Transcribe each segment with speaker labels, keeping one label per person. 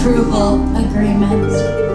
Speaker 1: approval agreement.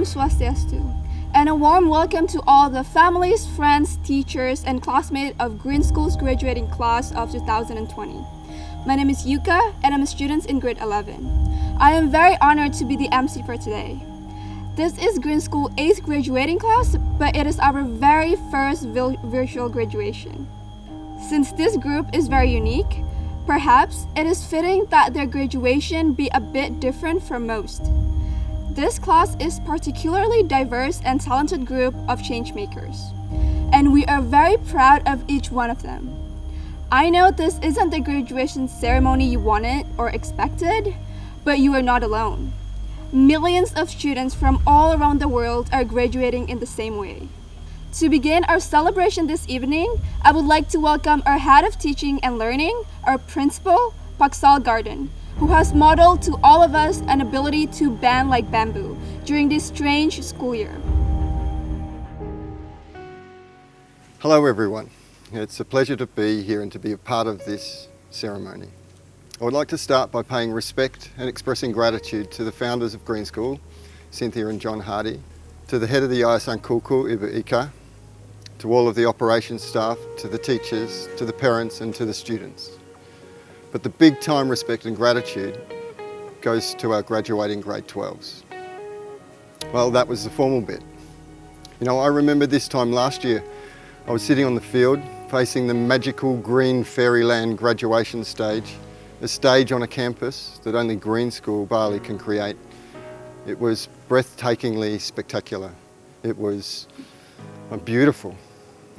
Speaker 2: Swastiastu, and a warm welcome to all the families, friends, teachers, and classmates of Greene School's graduating class of 2020. My name is Yuka, and I'm a student in grade 11. I am very honored to be the MC for today. This is Greene School 8th graduating class, but it is our very first virtual graduation. Since this group is very unique, perhaps it is fitting that their graduation be a bit different from most. This class is particularly diverse and talented group of changemakers, and we are very proud of each one of them. I know this isn't the graduation ceremony you wanted or expected, but you are not alone. Millions of students from all around the world are graduating in the same way. To begin our celebration this evening, I would like to welcome our Head of Teaching and Learning, our Principal, Paksal Garden, who has modeled to all of us an ability to bend like bamboo during this strange school year.
Speaker 3: Hello everyone. It's a pleasure to be here and to be a part of this ceremony. I would like to start by paying respect and expressing gratitude to the founders of Greene School, Cynthia and John Hardy, to the head of the Yayasan Kulku, Iba Ika, to all of the operations staff, to the teachers, to the parents and to the students. But the big time respect and gratitude goes to our graduating grade 12s. Well, that was the formal bit. You know, I remember this time last year, I was sitting on the field facing the magical Greene Fairyland graduation stage, a stage on a campus that only Greene School Bali can create. It was breathtakingly spectacular. It was beautiful.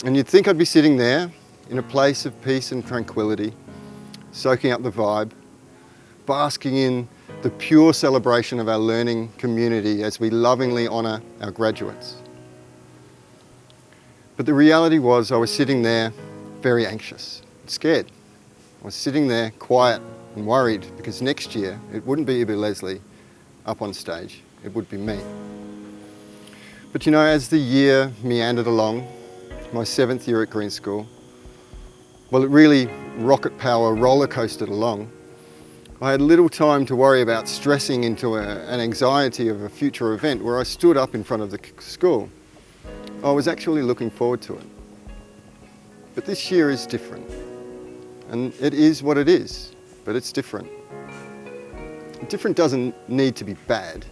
Speaker 3: And you'd think I'd be sitting there in a place of peace and tranquility, soaking up the vibe, basking in the pure celebration of our learning community as we lovingly honour our graduates. But the reality was I was sitting there very anxious, scared. I was sitting there quiet and worried because next year it wouldn't be Ibi Leslie up on stage, it would be me. But you know, as the year meandered along, my 7th year at Greene School, well, it really rocket power roller coasted along. I had little time to worry about stressing into an anxiety of a future event where I stood up in front of the school. I was actually looking forward to it. But this year is different. And it is what it is, but it's different. Different doesn't need to be bad.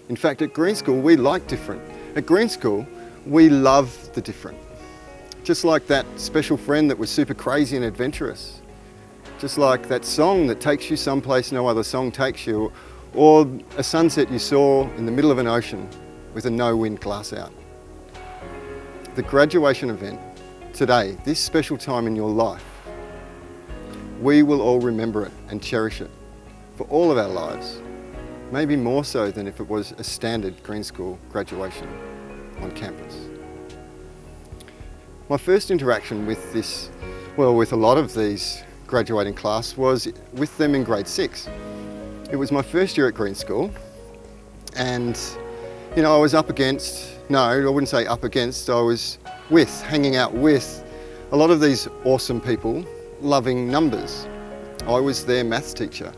Speaker 3: In fact, at Greene School, we like different. At Greene School, we love the different. Just like that special friend that was super crazy and adventurous. Just like that song that takes you someplace no other song takes you, or a sunset you saw in the middle of an ocean with a no-wind glass out. The graduation event today, this special time in your life, we will all remember it and cherish it for all of our lives, maybe more so than if it was a standard Greene School graduation on campus. My first interaction with this, well, with a lot of these graduating class was with them in grade 6. It was my first year at Greene School, and you know, I was up against, no, I wouldn't say up against, I was hanging out with a lot of these awesome people loving numbers. I was their maths teacher.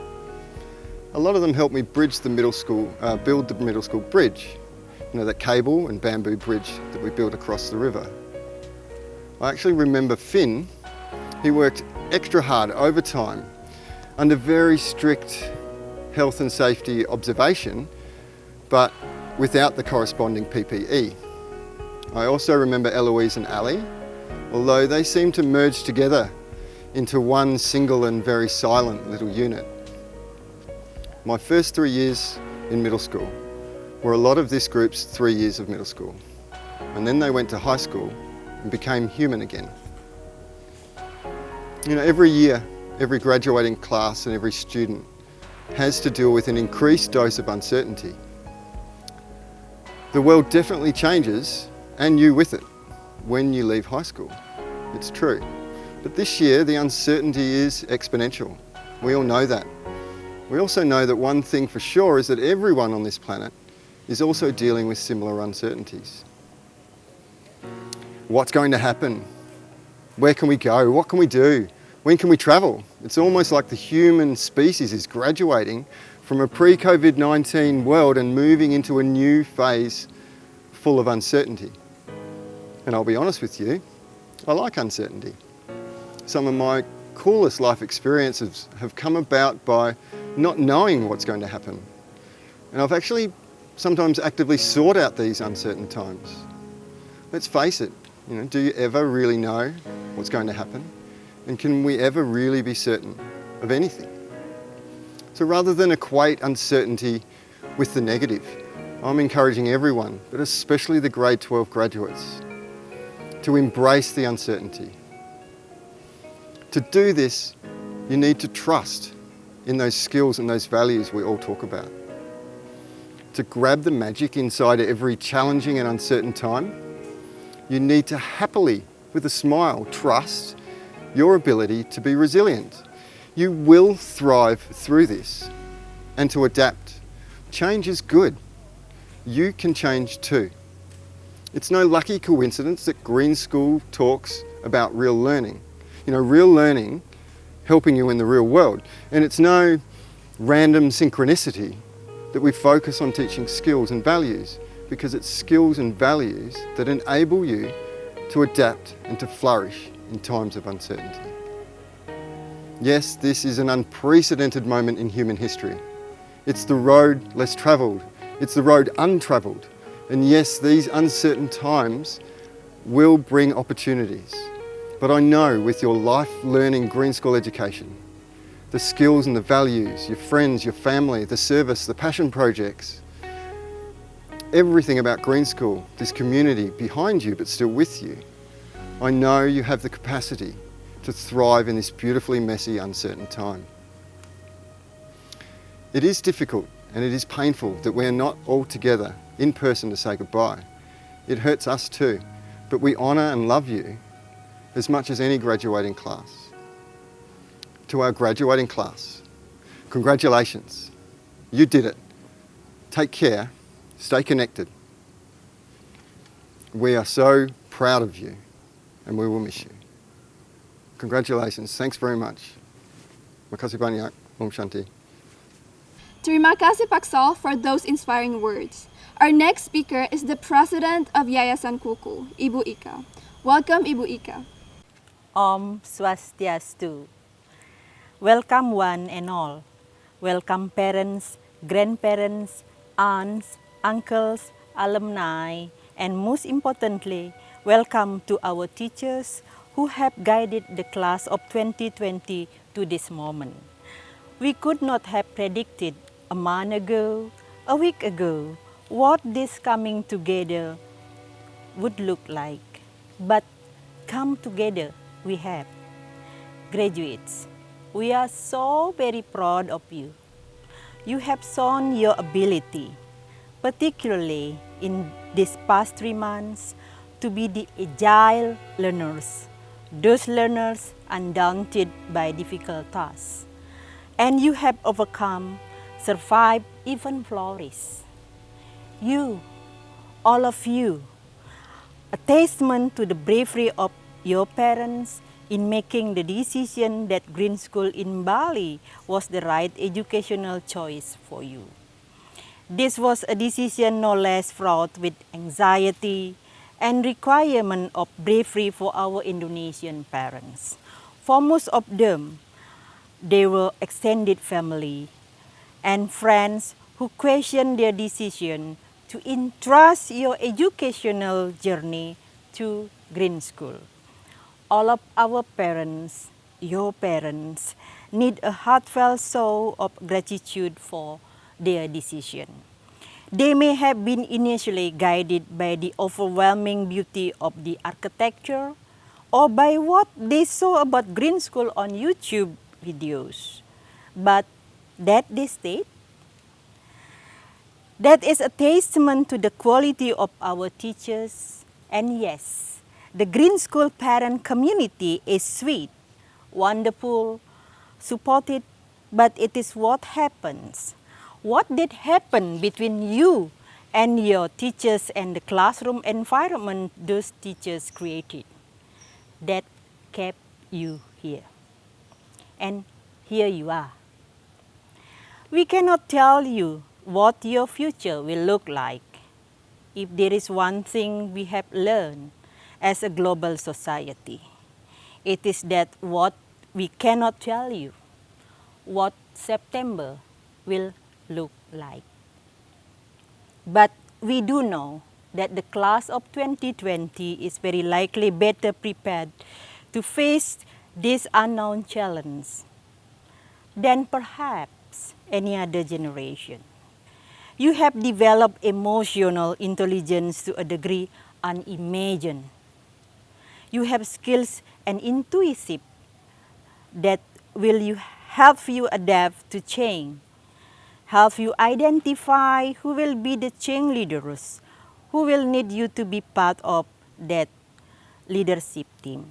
Speaker 3: A lot of them helped me bridge the middle school, build the middle school bridge. You know, that cable and bamboo bridge that we built across the river. I actually remember Finn. He worked extra hard overtime under very strict health and safety observation, but without the corresponding PPE. I also remember Eloise and Ali, although they seemed to merge together into one single and very silent little unit. My first 3 years in middle school were a lot of this group's 3 years of middle school, and then they went to high school and became human again. You know, every year, every graduating class and every student has to deal with an increased dose of uncertainty. The world definitely changes, and you with it, when you leave high school. It's true. But this year, the uncertainty is exponential. We all know that. We also know that one thing for sure is that everyone on this planet is also dealing with similar uncertainties. What's going to happen? Where can we go? What can we do? When can we travel? It's almost like the human species is graduating from a pre-COVID-19 world and moving into a new phase full of uncertainty. And I'll be honest with you, I like uncertainty. Some of my coolest life experiences have come about by not knowing what's going to happen. And I've actually sometimes actively sought out these uncertain times. Let's face it, you know, do you ever really know what's going to happen? And can we ever really be certain of anything? So rather than equate uncertainty with the negative, I'm encouraging everyone, but especially the grade 12 graduates, to embrace the uncertainty. To do this, you need to trust in those skills and those values we all talk about. To grab the magic inside every challenging and uncertain time, you need to happily, with a smile, trust your ability to be resilient. You will thrive through this and to adapt. Change is good. You can change too. It's no lucky coincidence that Greene School talks about real learning. You know, real learning helping you in the real world. And it's no random synchronicity that we focus on teaching skills and values, because it's skills and values that enable you to adapt and to flourish in times of uncertainty. Yes, this is an unprecedented moment in human history. It's the road less travelled. It's the road untravelled. And yes, these uncertain times will bring opportunities. But I know with your life-learning Greene School education, the skills and the values, your friends, your family, the service, the passion projects, everything about Greene School, this community behind you but still with you, I know you have the capacity to thrive in this beautifully messy, uncertain time. It is difficult and it is painful that we are not all together in person to say goodbye. It hurts us too, but we honour and love you as much as any graduating class. To our graduating class, congratulations. You did it. Take care, stay connected. We are so proud of you and we will miss you. Congratulations, thanks very much. Makasih banyak, Om Shanti.
Speaker 2: Terima kasih Pak Sol for those inspiring words. Our next speaker is the president of Yayasan Kuku, Ibu Ika. Welcome, Ibu Ika.
Speaker 1: Om Swastiastu. Welcome one and all. Welcome parents, grandparents, aunts, uncles, alumni, and most importantly, welcome to our teachers who have guided the class of 2020 to this moment. We could not have predicted a month ago, a week ago, what this coming together would look like. But come together we have. Graduates, we are so very proud of you. You have shown your ability, particularly in these past 3 months, to be the agile learners, those learners undaunted by difficult tasks. And you have overcome, survived, even flourished. You, all of you, a testament to the bravery of your parents in making the decision that Greene School in Bali was the right educational choice for you. This was a decision no less fraught with anxiety and requirement of bravery for our Indonesian parents. For most of them, they were extended family and friends who questioned their decision to entrust your educational journey to Greene School. All of our parents, your parents, need a heartfelt show of gratitude for their decision. They may have been initially guided by the overwhelming beauty of the architecture or by what they saw about Greene School on YouTube videos. But that they stayed, that is a testament to the quality of our teachers. And yes, the Greene School parent community is sweet, wonderful, supportive, but it is what happens. What did happen between you and your teachers and the classroom environment those teachers created that kept you here? And here you are. We cannot tell you what your future will look like. If there is one thing we have learned as a global society, it is that what we cannot tell you what September will look like. But we do know that the class of 2020 is very likely better prepared to face this unknown challenge than perhaps any other generation. You have developed emotional intelligence to a degree unimagined. You have skills and intuition that will help you adapt to change, help you identify who will be the change leaders, who will need you to be part of that leadership team.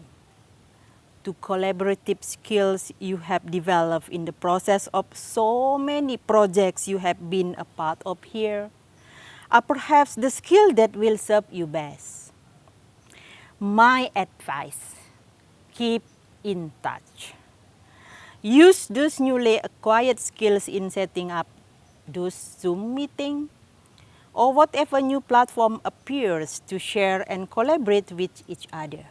Speaker 1: To collaborative skills you have developed in the process of so many projects you have been a part of here are perhaps the skill that will serve you best. My advice, keep in touch. Use those newly acquired skills in setting up those Zoom meetings or whatever new platform appears to share and collaborate with each other,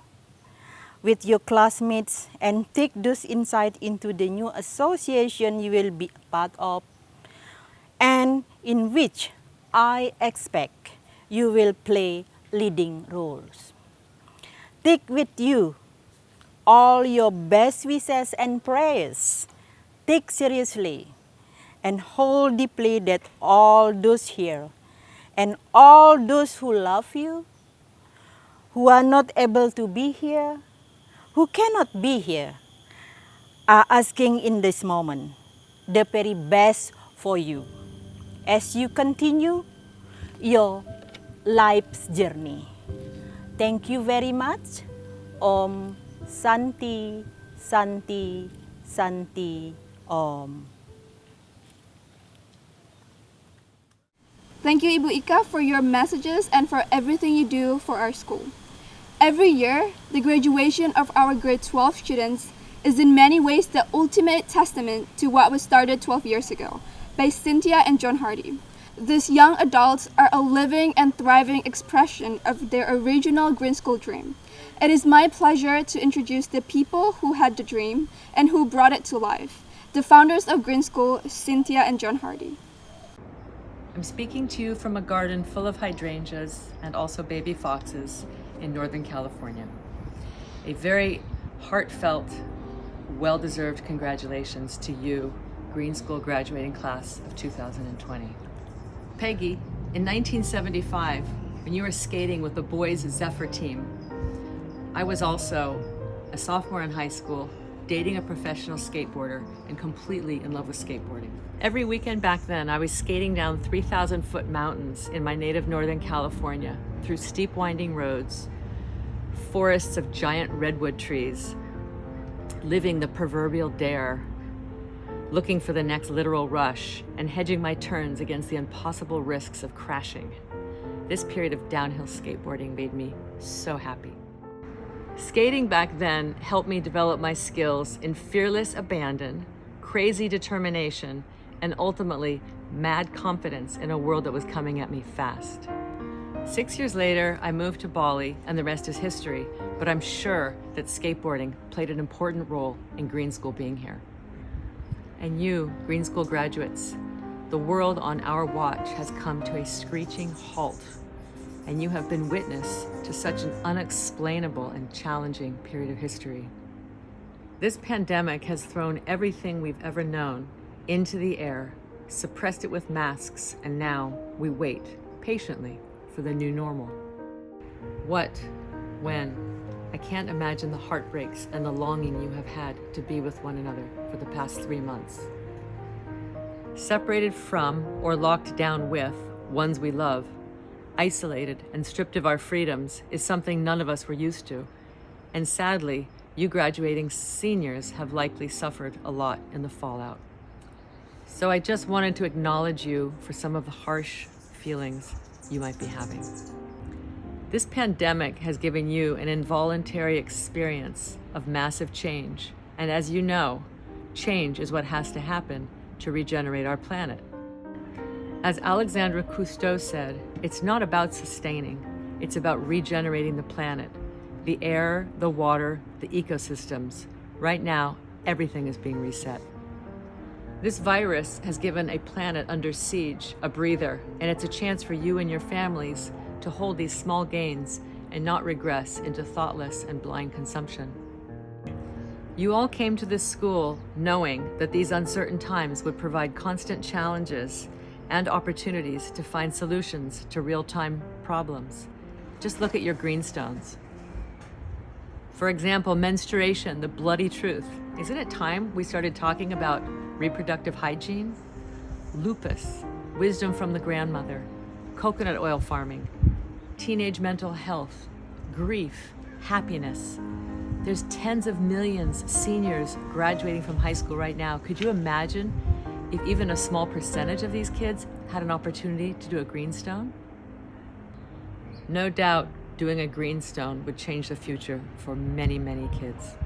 Speaker 1: with your classmates, and take those insights into the new association you will be a part of and in which I expect you will play leading roles. Take with you all your best wishes and prayers. Take seriously and hold deeply that all those here and all those who love you, who are not able to be here, who cannot be here, are asking in this moment the very best for you as you continue your life's journey. Thank you very much. Om Santi, Santi, Santi, Om.
Speaker 2: Thank you, Ibu Ika, for your messages and for everything you do for our school. Every year, the graduation of our grade 12 students is in many ways the ultimate testament to what was started 12 years ago by Cynthia and John Hardy. These young adults are a living and thriving expression of their original Greene School dream. It is my pleasure to introduce the people who had the dream and who brought it to life, the founders of Greene School, Cynthia and John Hardy.
Speaker 4: I'm speaking to you from a garden full of hydrangeas and also baby foxes in Northern California. A very heartfelt, well-deserved congratulations to you, Greene School graduating class of 2020. Peggy, in 1975, when you were skating with the boys' Zephyr team, I was also a sophomore in high school, dating a professional skateboarder and completely in love with skateboarding. Every weekend back then, I was skating down 3,000-foot mountains in my native Northern California, through steep winding roads, forests of giant redwood trees, living the proverbial dare, looking for the next literal rush, and hedging my turns against the impossible risks of crashing. This period of downhill skateboarding made me so happy. Skating back then helped me develop my skills in fearless abandon, crazy determination, and ultimately mad confidence in a world that was coming at me fast. 6 years later, I moved to Bali, and the rest is history, but I'm sure that skateboarding played an important role in Greene School being here. And you, Greene School graduates, the world on our watch has come to a screeching halt, and you have been witness to such an unexplainable and challenging period of history. This pandemic has thrown everything we've ever known into the air, suppressed it with masks, and now we wait patiently for the new normal. What? When? I can't imagine the heartbreaks and the longing you have had to be with one another for the past 3 months. Separated from or locked down with ones we love, isolated and stripped of our freedoms is something none of us were used to. And sadly, you graduating seniors have likely suffered a lot in the fallout. So I just wanted to acknowledge you for some of the harsh feelings you might be having. This pandemic has given you an involuntary experience of massive change. And as you know, change is what has to happen to regenerate our planet. As Alexandre Cousteau said, it's not about sustaining, it's about regenerating the planet, the air, the water, the ecosystems. Right now, everything is being reset. This virus has given a planet under siege a breather, and it's a chance for you and your families to hold these small gains and not regress into thoughtless and blind consumption. You all came to this school knowing that these uncertain times would provide constant challenges and opportunities to find solutions to real-time problems. Just look at your greenstones. For example, menstruation, the bloody truth. Isn't it time we started talking about reproductive hygiene? Lupus, wisdom from the grandmother, coconut oil farming, teenage mental health, grief, happiness. There's tens of millions seniors graduating from high school right now. Could you imagine if even a small percentage of these kids had an opportunity to do a greenstone? No doubt doing a greenstone would change the future for many, many kids.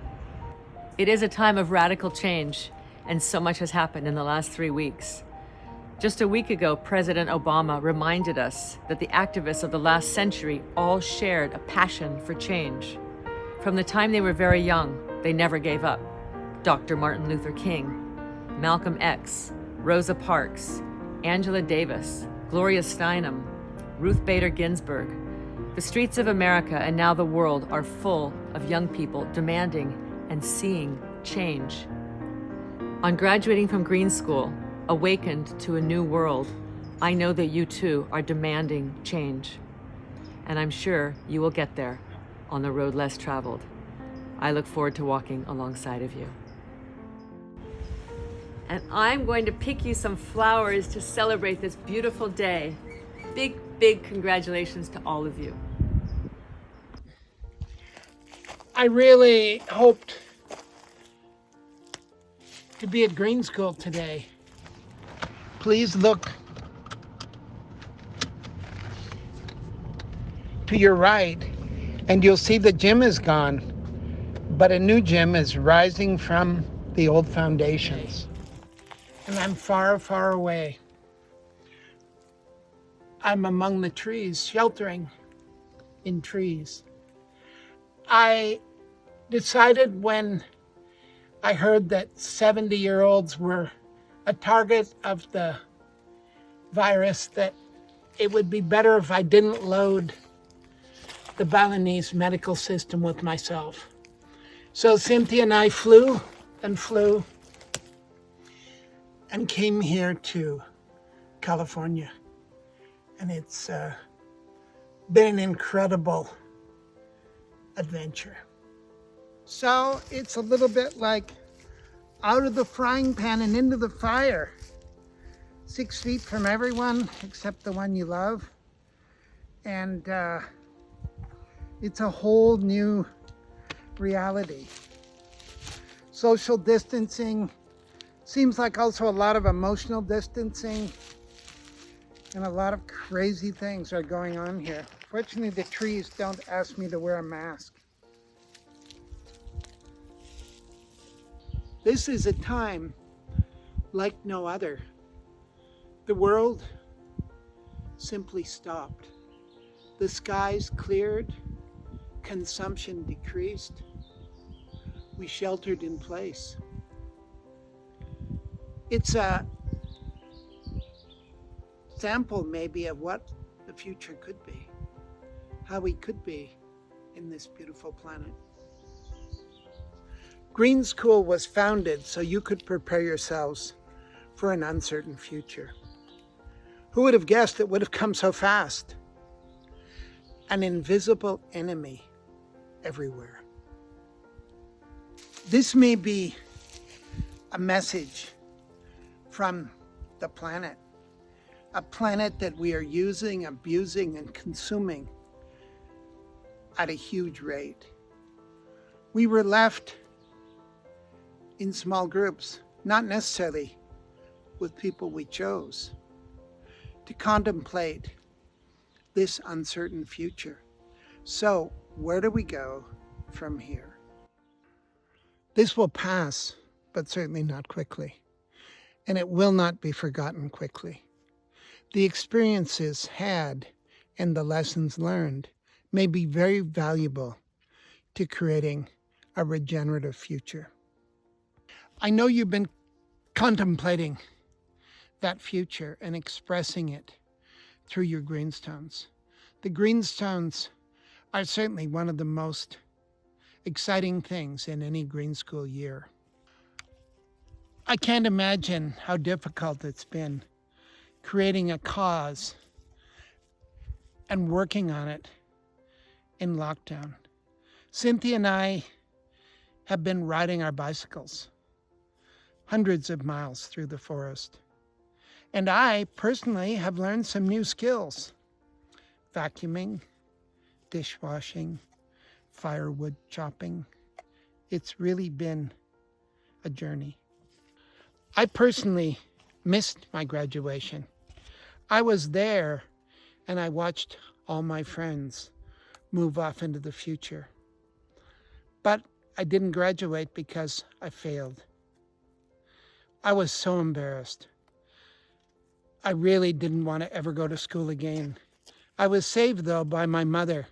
Speaker 4: It is a time of radical change, and so much has happened in the last 3 weeks. Just a week ago, President Obama reminded us that the activists of the last century all shared a passion for change. From the time they were very young, they never gave up. Dr. Martin Luther King, Malcolm X, Rosa Parks, Angela Davis, Gloria Steinem, Ruth Bader Ginsburg. The streets of America and now the world are full of young people demanding and seeing change. On graduating from Greene School, awakened to a new world, I know that you too are demanding change. And I'm sure you will get there on the road less traveled. I look forward to walking alongside of you. And I'm going to pick you some flowers to celebrate this beautiful day. Big, big congratulations to all of you.
Speaker 5: I really hoped to be at Greene School today. Please look to your right and you'll see the gym is gone, but a new gym is rising from the old foundations. And I'm far, far away. I'm among the trees, sheltering in trees. I decided when I heard that 70-year-olds were a target of the virus that it would be better if I didn't load the Balinese medical system with myself. So Cynthia and I flew and came here to California. And it's been an incredible adventure. So it's a little bit like out of the frying pan and into the fire. 6 feet from everyone except the one you love. And it's a whole new reality. Social distancing seems like also a lot of emotional distancing, and a lot of crazy things are going on here. Fortunately, the trees don't ask me to wear a mask. This is a time like no other. The world simply stopped. The skies cleared, consumption decreased. We sheltered in place. It's a sample maybe of what the future could be, how we could be in this beautiful planet. Greene School was founded so you could prepare yourselves for an uncertain future. Who would have guessed it would have come so fast? An invisible enemy everywhere. This may be a message from the planet, a planet that we are using, abusing, and consuming at a huge rate. We were left in small groups, not necessarily with people we chose, to contemplate this uncertain future. So, where do we go from here? This will pass, but certainly not quickly, and it will not be forgotten quickly. The experiences had and the lessons learned may be very valuable to creating a regenerative future. I know you've been contemplating that future and expressing it through your greenstones. The greenstones are certainly one of the most exciting things in any Greene School year. I can't imagine how difficult it's been creating a cause and working on it in lockdown. Cynthia and I have been riding our bicycles hundreds of miles through the forest. And I personally have learned some new skills: vacuuming, dishwashing, firewood chopping. It's really been a journey. I personally missed my graduation. I was there and I watched all my friends move off into the future. But I didn't graduate because I failed. I was so embarrassed. I really didn't want to ever go to school again. I was saved, though, by my mother.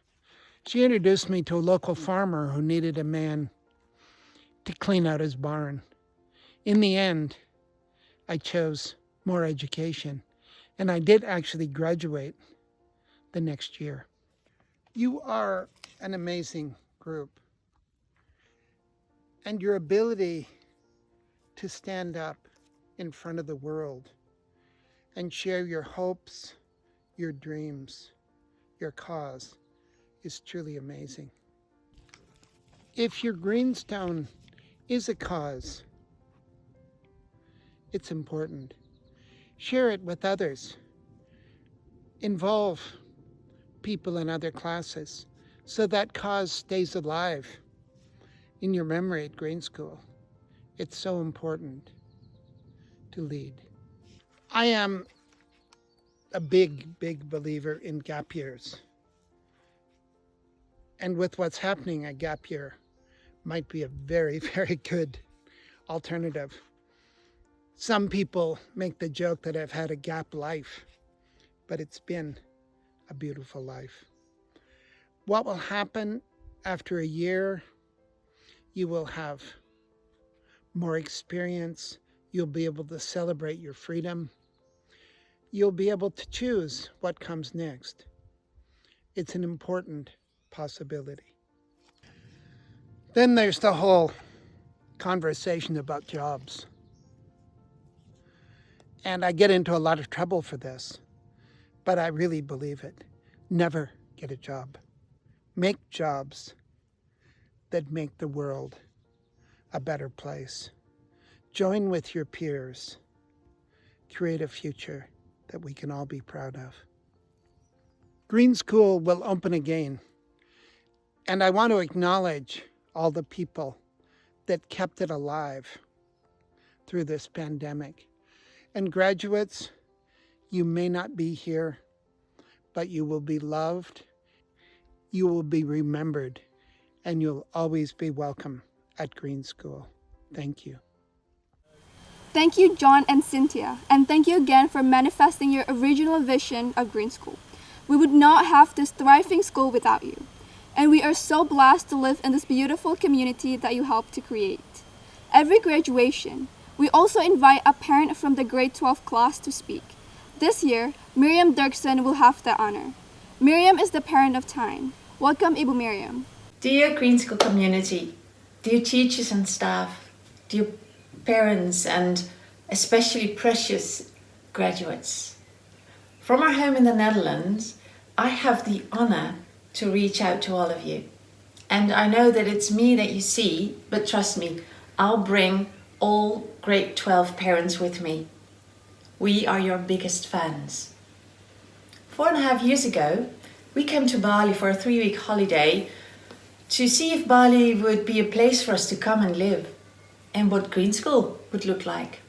Speaker 5: She introduced me to a local farmer who needed a man to clean out his barn. In the end, I chose more education, and I did actually graduate the next year. You are an amazing group, and your ability to stand up in front of the world and share your hopes, your dreams, your cause is truly amazing. If your greenstone is a cause, it's important. Share it with others. Involve people in other classes so that cause stays alive in your memory at Greene School. It's so important to lead. I am a big believer in gap years. And with what's happening, a gap year might be a very, very good alternative. Some people make the joke that I've had a gap life, but it's been a beautiful life. What will happen after a year? You will have more experience. You'll be able to celebrate your freedom. You'll be able to choose what comes next. It's an important possibility. Then there's the whole conversation about jobs. And I get into a lot of trouble for this, but I really believe it. Never get a job. Make jobs that make the world a better place. Join with your peers. Create a future that we can all be proud of. Greene School will open again, and I want to acknowledge all the people that kept it alive through this pandemic. And graduates, you may not be here, but you will be loved, you will be remembered, and you'll always be welcome at Greene School. Thank you.
Speaker 2: Thank you, John and Cynthia, and thank you again for manifesting your original vision of Greene School. We would not have this thriving school without you, and we are so blessed to live in this beautiful community that you helped to create. Every graduation, we also invite a parent from the grade 12 class to speak. This year, Miriam Dirksen will have the honor. Miriam is the parent of Tyne. Welcome, Ibu Miriam.
Speaker 6: Dear Greene School community, dear teachers and staff, dear parents, and especially precious graduates. From our home in the Netherlands, I have the honor to reach out to all of you. And I know that it's me that you see, but trust me, I'll bring all grade 12 parents with me. We are your biggest fans. 4.5 years ago, we came to Bali for a 3-week holiday to see if Bali would be a place for us to come and live and what Greene School would look like.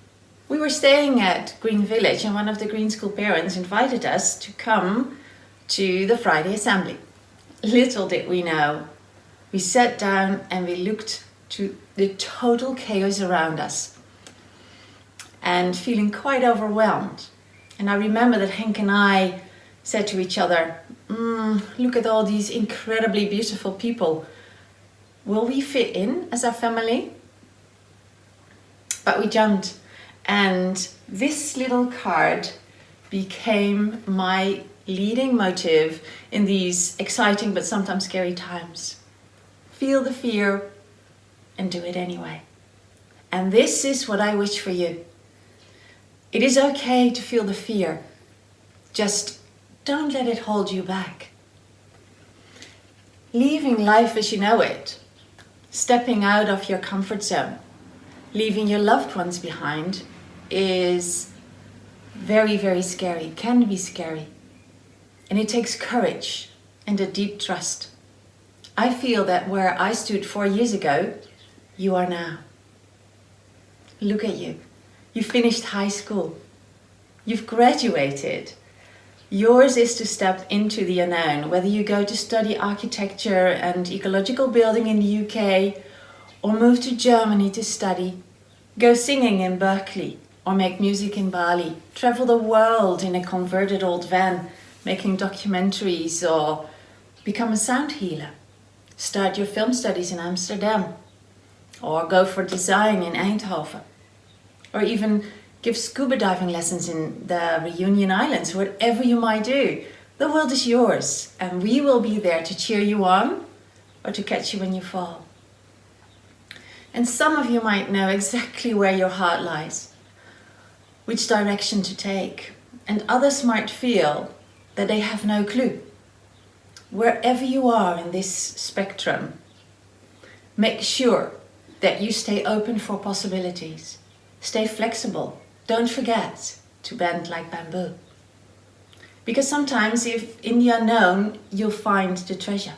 Speaker 6: We were staying at Greene Village and one of the Greene School parents invited us to come to the Friday assembly. Little did we know. We sat down and we looked to the total chaos around us and feeling quite overwhelmed. And I remember that Henk and I said to each other, look at all these incredibly beautiful people. Will we fit in as a family? But we jumped, and this little card became my leading motive in these exciting but sometimes scary times. Feel the fear and do it anyway. And this is what I wish for you. It is okay to feel the fear. Just don't let it hold you back. Leaving life as you know it, stepping out of your comfort zone, leaving your loved ones behind is very, very scary. It can be scary. And it takes courage and a deep trust. I feel that where I stood 4 years ago, you are now. Look at you. You finished high school. You've graduated. Yours is to step into the unknown, whether you go to study architecture and ecological building in the UK, or move to Germany to study, go singing in Berkeley, or make music in Bali, travel the world in a converted old van, making documentaries, or become a sound healer, start your film studies in Amsterdam, or go for design in Eindhoven, or even give scuba diving lessons in the Reunion Islands. Whatever you might do, the world is yours, and we will be there to cheer you on or to catch you when you fall. And some of you might know exactly where your heart lies, which direction to take, and others might feel that they have no clue. Wherever you are in this spectrum, make sure that you stay open for possibilities. Stay flexible. Don't forget to bend like bamboo. Because sometimes if in the unknown, you'll find the treasure.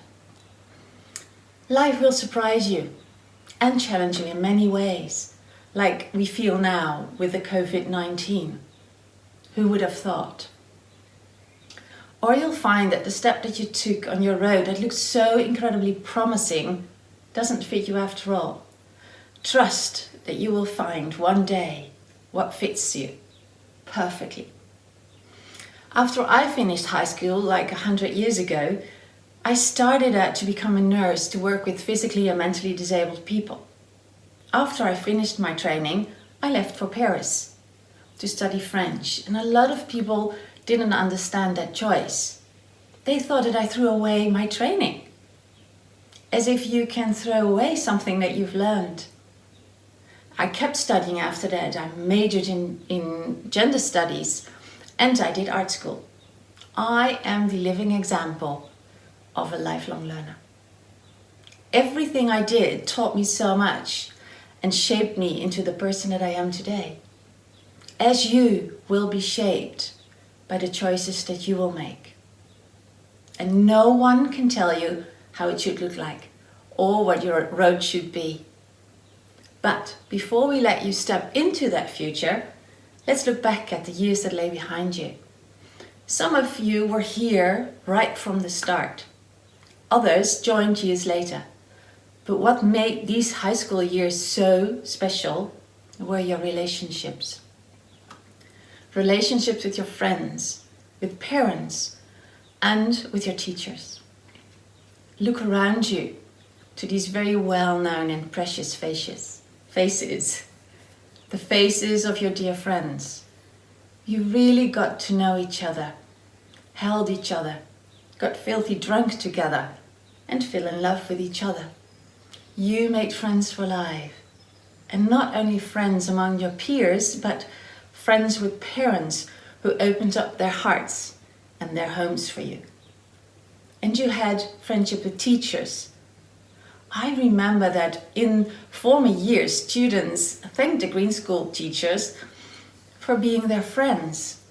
Speaker 6: Life will surprise you and challenge you in many ways, like we feel now with the COVID-19. Who would have thought? Or you'll find that the step that you took on your road that looked so incredibly promising doesn't fit you after all. Trust that you will find one day what fits you perfectly. After I finished high school like 100 years ago, I started out to become a nurse to work with physically and mentally disabled people. After I finished my training, I left for Paris to study French, and a lot of people didn't understand that choice. They thought that I threw away my training, as if you can throw away something that you've learned. I kept studying after that. I majored in gender studies and I did art school. I am the living example of a lifelong learner. Everything I did taught me so much and shaped me into the person that I am today. As you will be shaped by the choices that you will make. And no one can tell you how it should look like or what your road should be. But before we let you step into that future, let's look back at the years that lay behind you. Some of you were here right from the start. Others joined years later. But what made these high school years so special were your relationships. Relationships with your friends, with parents, and with your teachers. Look around you to these very well-known and precious faces. The faces of your dear friends. You really got to know each other, held each other, got filthy drunk together, and fell in love with each other. You made friends for life. And not only friends among your peers, but friends with parents who opened up their hearts and their homes for you. And you had friendship with teachers. I remember that in former years, students thanked the Greene School teachers for being their friends.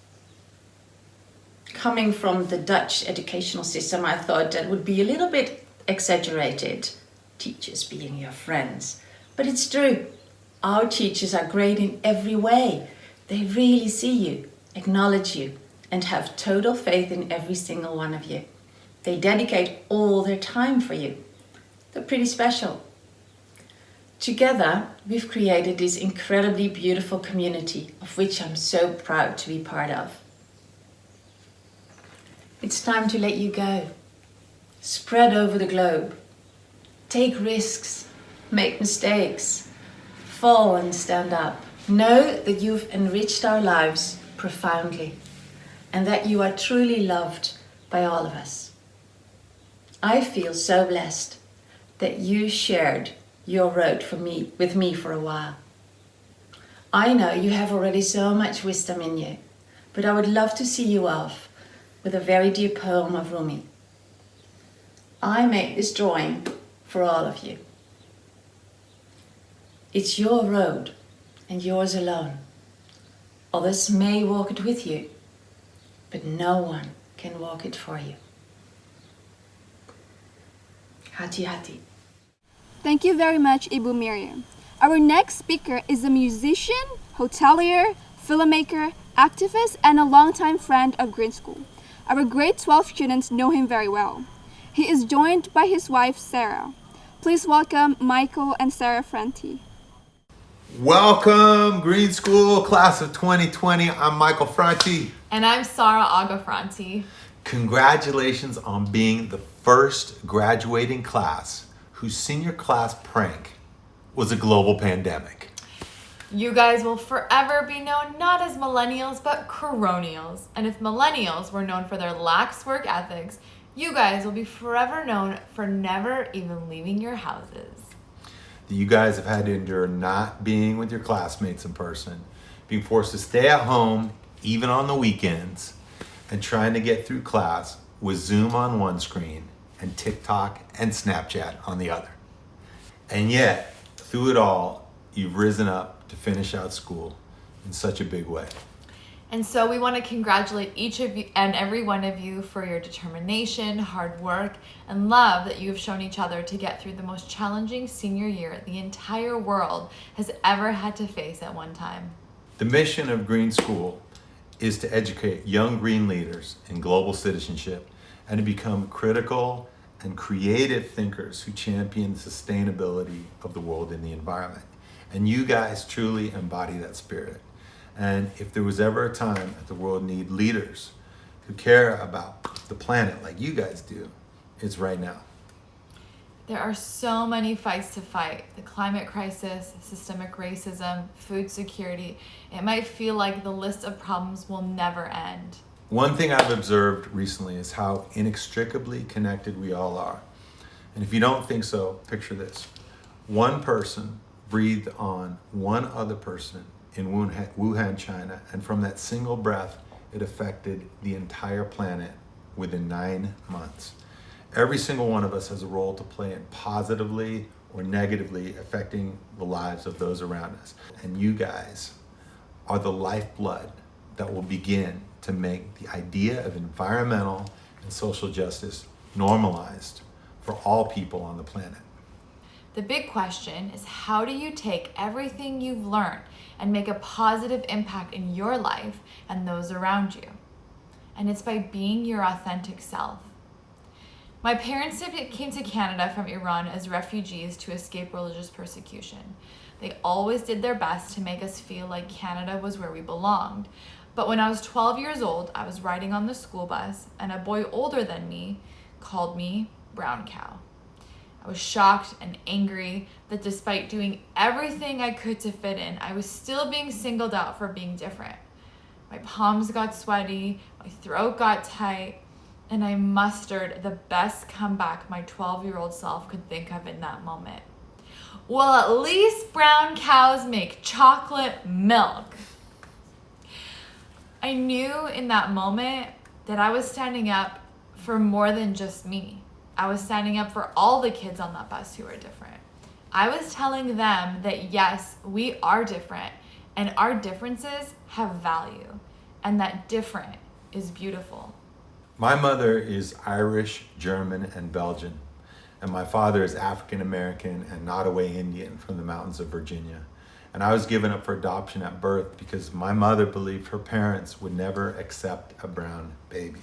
Speaker 6: Coming from the Dutch educational system, I thought that would be a little bit exaggerated, teachers being your friends. But it's true. Our teachers are great in every way. They really see you, acknowledge you, and have total faith in every single one of you. They dedicate all their time for you. They're pretty special. Together, we've created this incredibly beautiful community of which I'm so proud to be part of. It's time to let you go. Spread over the globe. Take risks. Make mistakes. Fall and stand up. Know that you've enriched our lives profoundly and that you are truly loved by all of us. I feel so blessed that you shared your road with me for a while. I know you have already so much wisdom in you, but I would love to see you off with a very dear poem of Rumi. I made this drawing for all of you. It's your road and yours alone. Others may walk it with you, but no one can walk it for you. Hati hati.
Speaker 2: Thank you very much, Ibu Miriam. Our next speaker is a musician, hotelier, filmmaker, activist, and a longtime friend of Greene School. Our grade 12 students know him very well. He is joined by his wife, Sarah. Please welcome Michael and Sarah Franti.
Speaker 7: Welcome, Greene School, class of 2020. I'm Michael Franti.
Speaker 8: And I'm Sarah Agafranti.
Speaker 7: Congratulations on being the first graduating class whose senior class prank was a global pandemic.
Speaker 8: You guys will forever be known not as millennials, but coronials. And if millennials were known for their lax work ethics, you guys will be forever known for never even leaving your houses.
Speaker 7: You guys have had to endure not being with your classmates in person, being forced to stay at home, even on the weekends, and trying to get through class with Zoom on one screen and TikTok and Snapchat on the other. And yet, through it all, you've risen up to finish out school in such a big way.
Speaker 8: And so we want to congratulate each of you and every one of you for your determination, hard work, and love that you have shown each other to get through the most challenging senior year the entire world has ever had to face at one time.
Speaker 7: The mission of Greene School is to educate young Greene leaders in global citizenship and to become critical and creative thinkers who champion the sustainability of the world and the environment. And you guys truly embody that spirit. And if there was ever a time that the world needed leaders who care about the planet like you guys do, it's right now.
Speaker 8: There are so many fights to fight. The climate crisis, systemic racism, food security. It might feel like the list of problems will never end.
Speaker 7: One thing I've observed recently is how inextricably connected we all are. And if you don't think so, picture this. One person breathed on one other person in Wuhan, China, and from that single breath, it affected the entire planet within 9 months. Every single one of us has a role to play in positively or negatively affecting the lives of those around us. And you guys are the lifeblood that will begin to make the idea of environmental and social justice normalized for all people on the planet.
Speaker 8: The big question is, how do you take everything you've learned and make a positive impact in your life and those around you? And it's by being your authentic self. My parents came to Canada from Iran as refugees to escape religious persecution. They always did their best to make us feel like Canada was where we belonged. But when I was 12 years old, I was riding on the school bus, and a boy older than me called me brown cow. I was shocked and angry that despite doing everything I could to fit in, I was still being singled out for being different. My palms got sweaty, my throat got tight, and I mustered the best comeback my 12-year-old self could think of in that moment. Well, at least brown cows make chocolate milk. I knew in that moment that I was standing up for more than just me. I was standing up for all the kids on that bus who are different. I was telling them that yes, we are different, and our differences have value, and that different is beautiful.
Speaker 7: My mother is Irish, German, and Belgian, and my father is African American and Nottoway Indian from the mountains of Virginia. And I was given up for adoption at birth because my mother believed her parents would never accept a brown baby.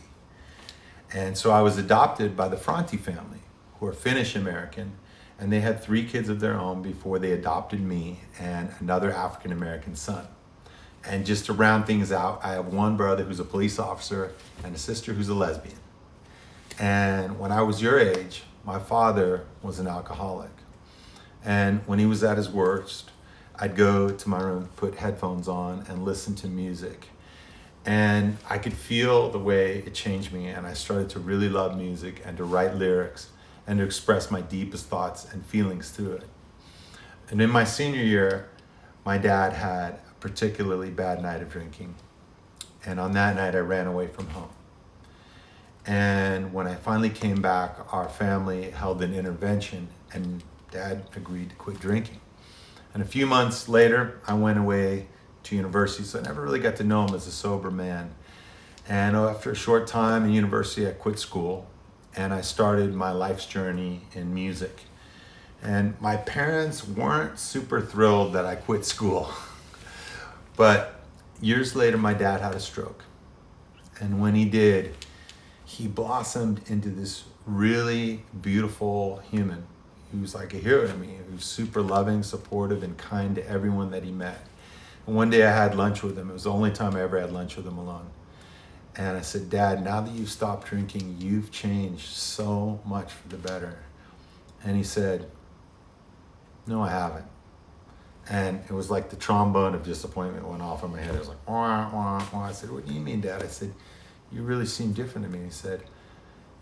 Speaker 7: And so I was adopted by the Franti family, who are Finnish American, and they had 3 kids of their own before they adopted me and another African American son. And just to round things out, I have one brother who's a police officer and a sister who's a lesbian. And when I was your age, my father was an alcoholic. And when he was at his worst, I'd go to my room, put headphones on, and listen to music. And I could feel the way it changed me, and I started to really love music and to write lyrics and to express my deepest thoughts and feelings through it. And in my senior year, my dad had a particularly bad night of drinking. And on that night, I ran away from home. And when I finally came back, our family held an intervention, and Dad agreed to quit drinking. And a few months later, I went away to university, so I never really got to know him as a sober man. And after a short time in university, I quit school, and I started my life's journey in music. And my parents weren't super thrilled that I quit school. But years later, my dad had a stroke. And when he did, he blossomed into this really beautiful human. He was like a hero to me. He was super loving, supportive, and kind to everyone that he met. And one day I had lunch with him. It was the only time I ever had lunch with him alone. And I said, Dad, now that you've stopped drinking, you've changed so much for the better. And he said, no, I haven't. And it was like the trombone of disappointment went off in my head. It was like, wah, wah, wah. I said, what do you mean, Dad? I said, you really seem different to me. He said,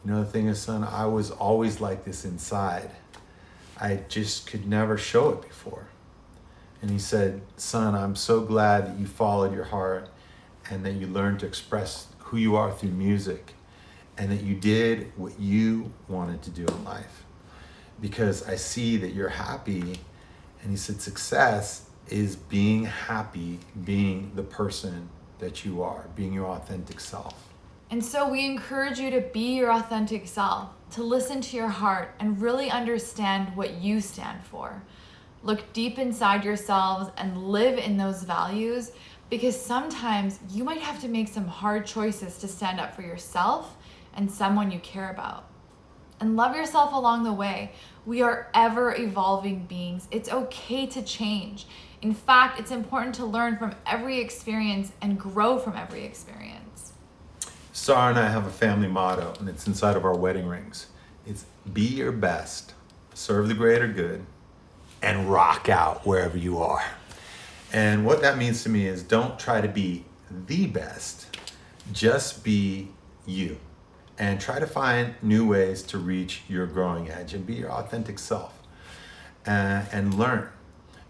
Speaker 7: you know, the thing is, son, I was always like this inside. I just could never show it before. And he said, son, I'm so glad that you followed your heart and that you learned to express who you are through music and that you did what you wanted to do in life. Because I see that you're happy. And he said, success is being happy, being the person that you are, being your authentic self.
Speaker 8: And so we encourage you to be your authentic self, to listen to your heart and really understand what you stand for. Look deep inside yourselves and live in those values, because sometimes you might have to make some hard choices to stand up for yourself and someone you care about. And love yourself along the way. We are ever evolving beings. It's okay to change. In fact, it's important to learn from every experience and grow from every experience.
Speaker 7: Sarah and I have a family motto, and it's inside of our wedding rings. It's be your best, serve the greater good, and rock out wherever you are. And what that means to me is don't try to be the best, just be you. And try to find new ways to reach your growing edge and be your authentic self and learn.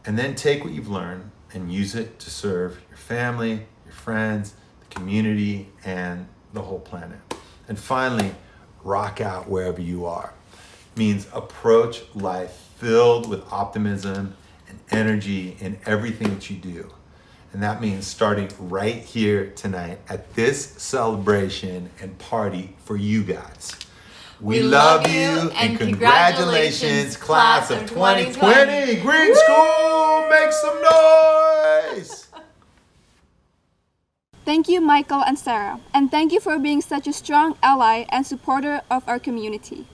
Speaker 7: And then take what you've learned and use it to serve your family, your friends, the community, and the whole planet. And finally, rock out wherever you are. It means approach life filled with optimism and energy in everything that you do. And that means starting right here tonight at this celebration and party for you guys. We love you and congratulations, class of 2020. Greene School, make some noise.
Speaker 2: Thank you, Michael and Sarah, and thank you for being such a strong ally and supporter of our community.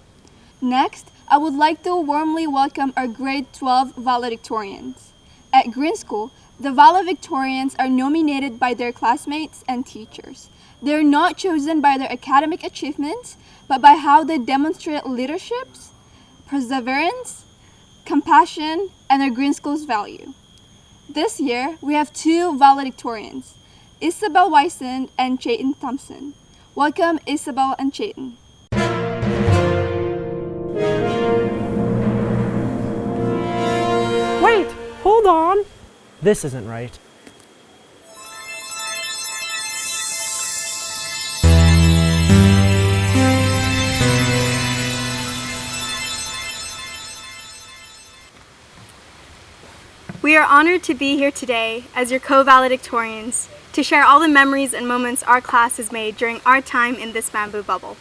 Speaker 2: Next, I would like to warmly welcome our grade 12 valedictorians. At Greene School, the Valedictorians are nominated by their classmates and teachers. They are not chosen by their academic achievements, but by how they demonstrate leadership, perseverance, compassion, and their Greene School's value. This year, we have two valedictorians, Isabel Wyson and Chayton Thompson. Welcome, Isabel and Chayton.
Speaker 9: Wait, hold on. This isn't right.
Speaker 10: We are honored to be here today as your co-valedictorians to share all the memories and moments our class has made during our time in this bamboo bubble.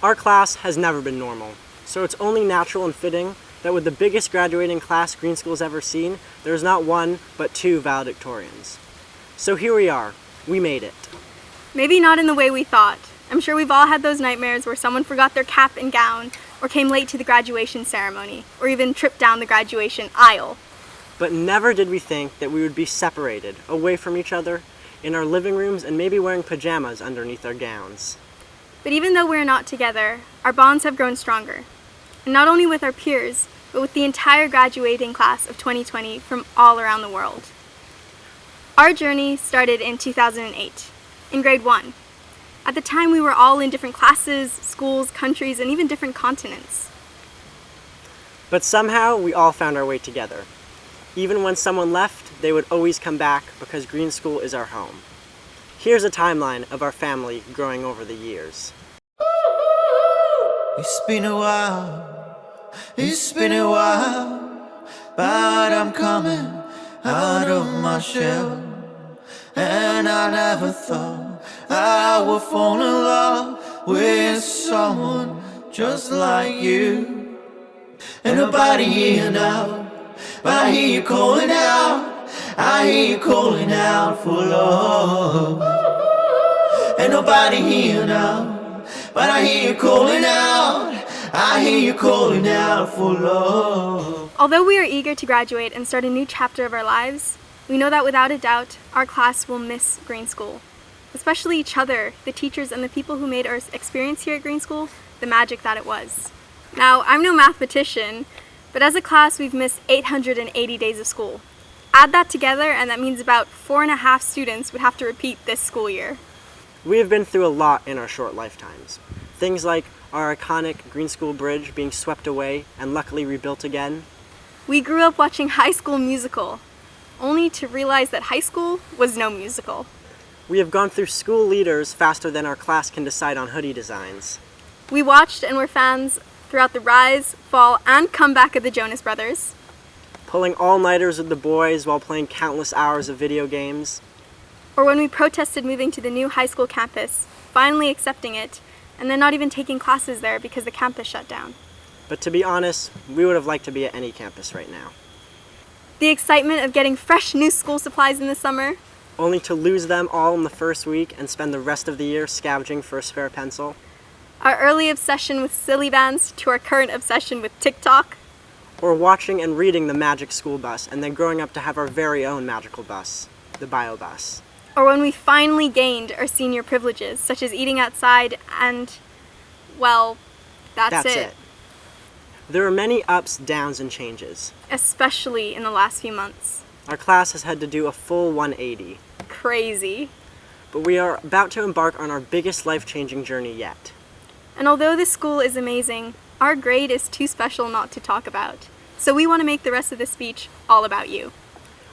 Speaker 9: Our class has never been normal, so it's only natural and fitting that with the biggest graduating class Greene School's ever seen, there's not one, but two valedictorians. So here we are. We made it.
Speaker 10: Maybe not in the way we thought. I'm sure we've all had those nightmares where someone forgot their cap and gown, or came late to the graduation ceremony, or even tripped down the graduation aisle.
Speaker 9: But never did we think that we would be separated, away from each other, in our living rooms and maybe wearing pajamas underneath our gowns.
Speaker 10: But even though we're not together, our bonds have grown stronger. And not only with our peers, but with the entire graduating class of 2020 from all around the world. Our journey started in 2008, in grade 1. At the time, we were all in different classes, schools, countries, and even different continents.
Speaker 9: But somehow, we all found our way together. Even when someone left, they would always come back because Greene School is our home. Here's a timeline of our family growing over the years.
Speaker 11: It's been a while, but I'm coming out of my shell. And I never thought I would fall in love with someone just like you. Ain't nobody here now, but I hear you calling out, I hear you calling out for love. Ain't nobody here now, but I hear you calling out, I hear you calling out for love.
Speaker 10: Although we are eager to graduate and start a new chapter of our lives, we know that without a doubt, our class will miss Greene School. Especially each other, the teachers, and the people who made our experience here at Greene School the magic that it was. Now, I'm no mathematician, but as a class, we've missed 880 days of school. Add that together, and that means about 4.5 students would have to repeat this school year.
Speaker 9: We have been through a lot in our short lifetimes. Things like our iconic Greene School Bridge being swept away and luckily rebuilt again.
Speaker 10: We grew up watching High School Musical, only to realize that high school was no musical.
Speaker 9: We have gone through school leaders faster than our class can decide on hoodie designs.
Speaker 10: We watched and were fans throughout the rise, fall, and comeback of the Jonas Brothers.
Speaker 9: Pulling all-nighters with the boys while playing countless hours of video games.
Speaker 10: Or when we protested moving to the new high school campus, finally accepting it, and then not even taking classes there because the campus shut down.
Speaker 9: But to be honest, we would have liked to be at any campus right now.
Speaker 10: The excitement of getting fresh new school supplies in the summer.
Speaker 9: Only to lose them all in the first week and spend the rest of the year scavenging for a spare pencil.
Speaker 10: Our early obsession with silly bands to our current obsession with TikTok.
Speaker 9: Or watching and reading the Magic School Bus and then growing up to have our very own magical bus, the Bio Bus.
Speaker 10: Or when we finally gained our senior privileges, such as eating outside and, well, that's it.
Speaker 9: There are many ups, downs, and changes.
Speaker 10: Especially in the last few months.
Speaker 9: Our class has had to do a full 180.
Speaker 10: Crazy.
Speaker 9: But we are about to embark on our biggest life-changing journey yet.
Speaker 10: And although this school is amazing, our grade is too special not to talk about. So we want to make the rest of the speech all about you.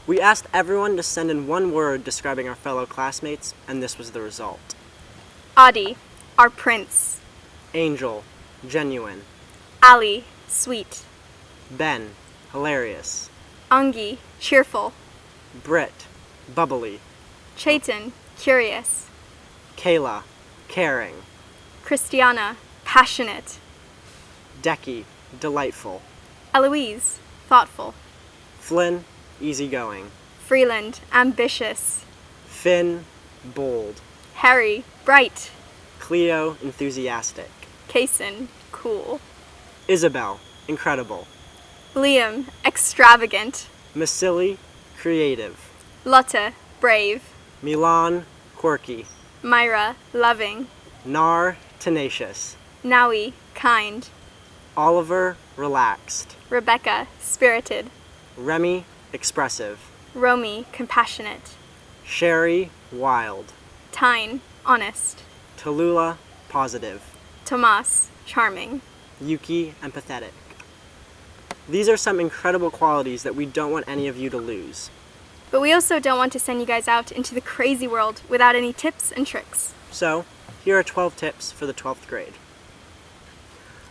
Speaker 9: We asked everyone to send in one word describing our fellow classmates, and this was the result.
Speaker 10: Adi, our prince.
Speaker 9: Angel, genuine.
Speaker 10: Ali, sweet.
Speaker 9: Ben, hilarious.
Speaker 10: Angi, cheerful.
Speaker 9: Britt, bubbly.
Speaker 10: Chayton, curious.
Speaker 9: Kayla, caring.
Speaker 10: Christiana, passionate.
Speaker 9: Decky, delightful.
Speaker 10: Eloise, thoughtful.
Speaker 9: Flynn, easygoing.
Speaker 10: Freeland, ambitious.
Speaker 9: Finn, bold.
Speaker 10: Harry, bright.
Speaker 9: Cleo, enthusiastic.
Speaker 10: Kaysen, cool.
Speaker 9: Isabel, incredible.
Speaker 10: Liam, extravagant.
Speaker 9: Masili, creative.
Speaker 10: Lotte, brave.
Speaker 9: Milan, quirky.
Speaker 10: Myra, loving.
Speaker 9: Nar, tenacious.
Speaker 10: Naui, kind.
Speaker 9: Oliver, relaxed.
Speaker 10: Rebecca, spirited.
Speaker 9: Remy, expressive.
Speaker 10: Romy, compassionate.
Speaker 9: Sherry, wild.
Speaker 10: Tyne, honest.
Speaker 9: Tallulah, positive.
Speaker 10: Tomas, charming.
Speaker 9: Yuki, empathetic. These are some incredible qualities that we don't want any of you to lose.
Speaker 10: But we also don't want to send you guys out into the crazy world without any tips and tricks.
Speaker 9: So, here are 12 tips for the 12th grade.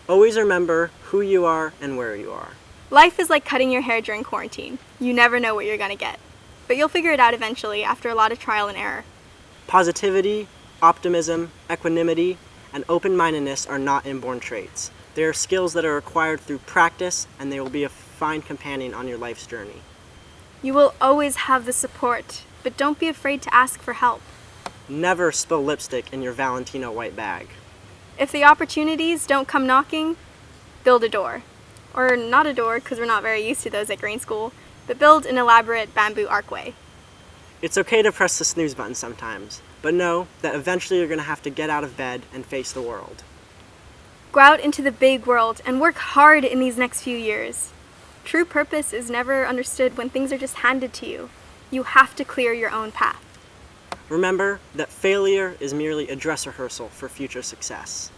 Speaker 9: Always remember who you are and where you are.
Speaker 10: Life is like cutting your hair during quarantine. You never know what you're gonna get. But you'll figure it out eventually after a lot of trial and error.
Speaker 9: Positivity, optimism, equanimity, and open-mindedness are not inborn traits. They are skills that are acquired through practice, and they will be a fine companion on your life's journey.
Speaker 10: You will always have the support, but don't be afraid to ask for help.
Speaker 9: Never spill lipstick in your Valentino white bag.
Speaker 10: If the opportunities don't come knocking, build a door. Or not a door, because we're not very used to those at Greene School, but build an elaborate bamboo archway.
Speaker 9: It's okay to press the snooze button sometimes, but know that eventually you're going to have to get out of bed and face the world.
Speaker 10: Go out into the big world and work hard in these next few years. True purpose is never understood when things are just handed to you. You have to clear your own path.
Speaker 9: Remember that failure is merely a dress rehearsal for future success.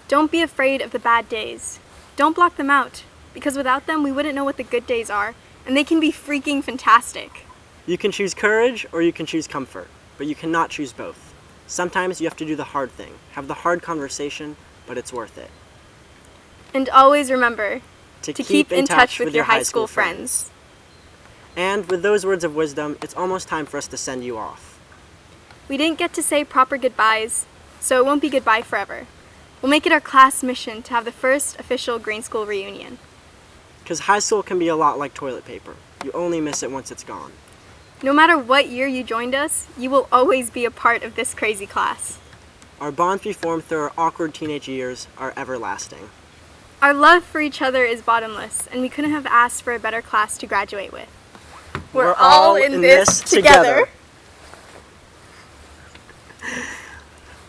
Speaker 10: Don't be afraid of the bad days. Don't block them out, because without them we wouldn't know what the good days are, and they can be freaking fantastic.
Speaker 9: You can choose courage or you can choose comfort, but you cannot choose both. Sometimes you have to do the hard thing, have the hard conversation, but it's worth it.
Speaker 10: And always remember
Speaker 9: To
Speaker 10: keep in touch with your high school friends.
Speaker 9: And with those words of wisdom, it's almost time for us to send you off.
Speaker 10: We didn't get to say proper goodbyes, so it won't be goodbye forever. We'll make it our class mission to have the first official Greene School reunion.
Speaker 9: Because high school can be a lot like toilet paper. You only miss it once it's gone.
Speaker 10: No matter what year you joined us, you will always be a part of this crazy class.
Speaker 9: Our bonds we formed through our awkward teenage years are everlasting.
Speaker 10: Our love for each other is bottomless, and we couldn't have asked for a better class to graduate with. We're all in this together.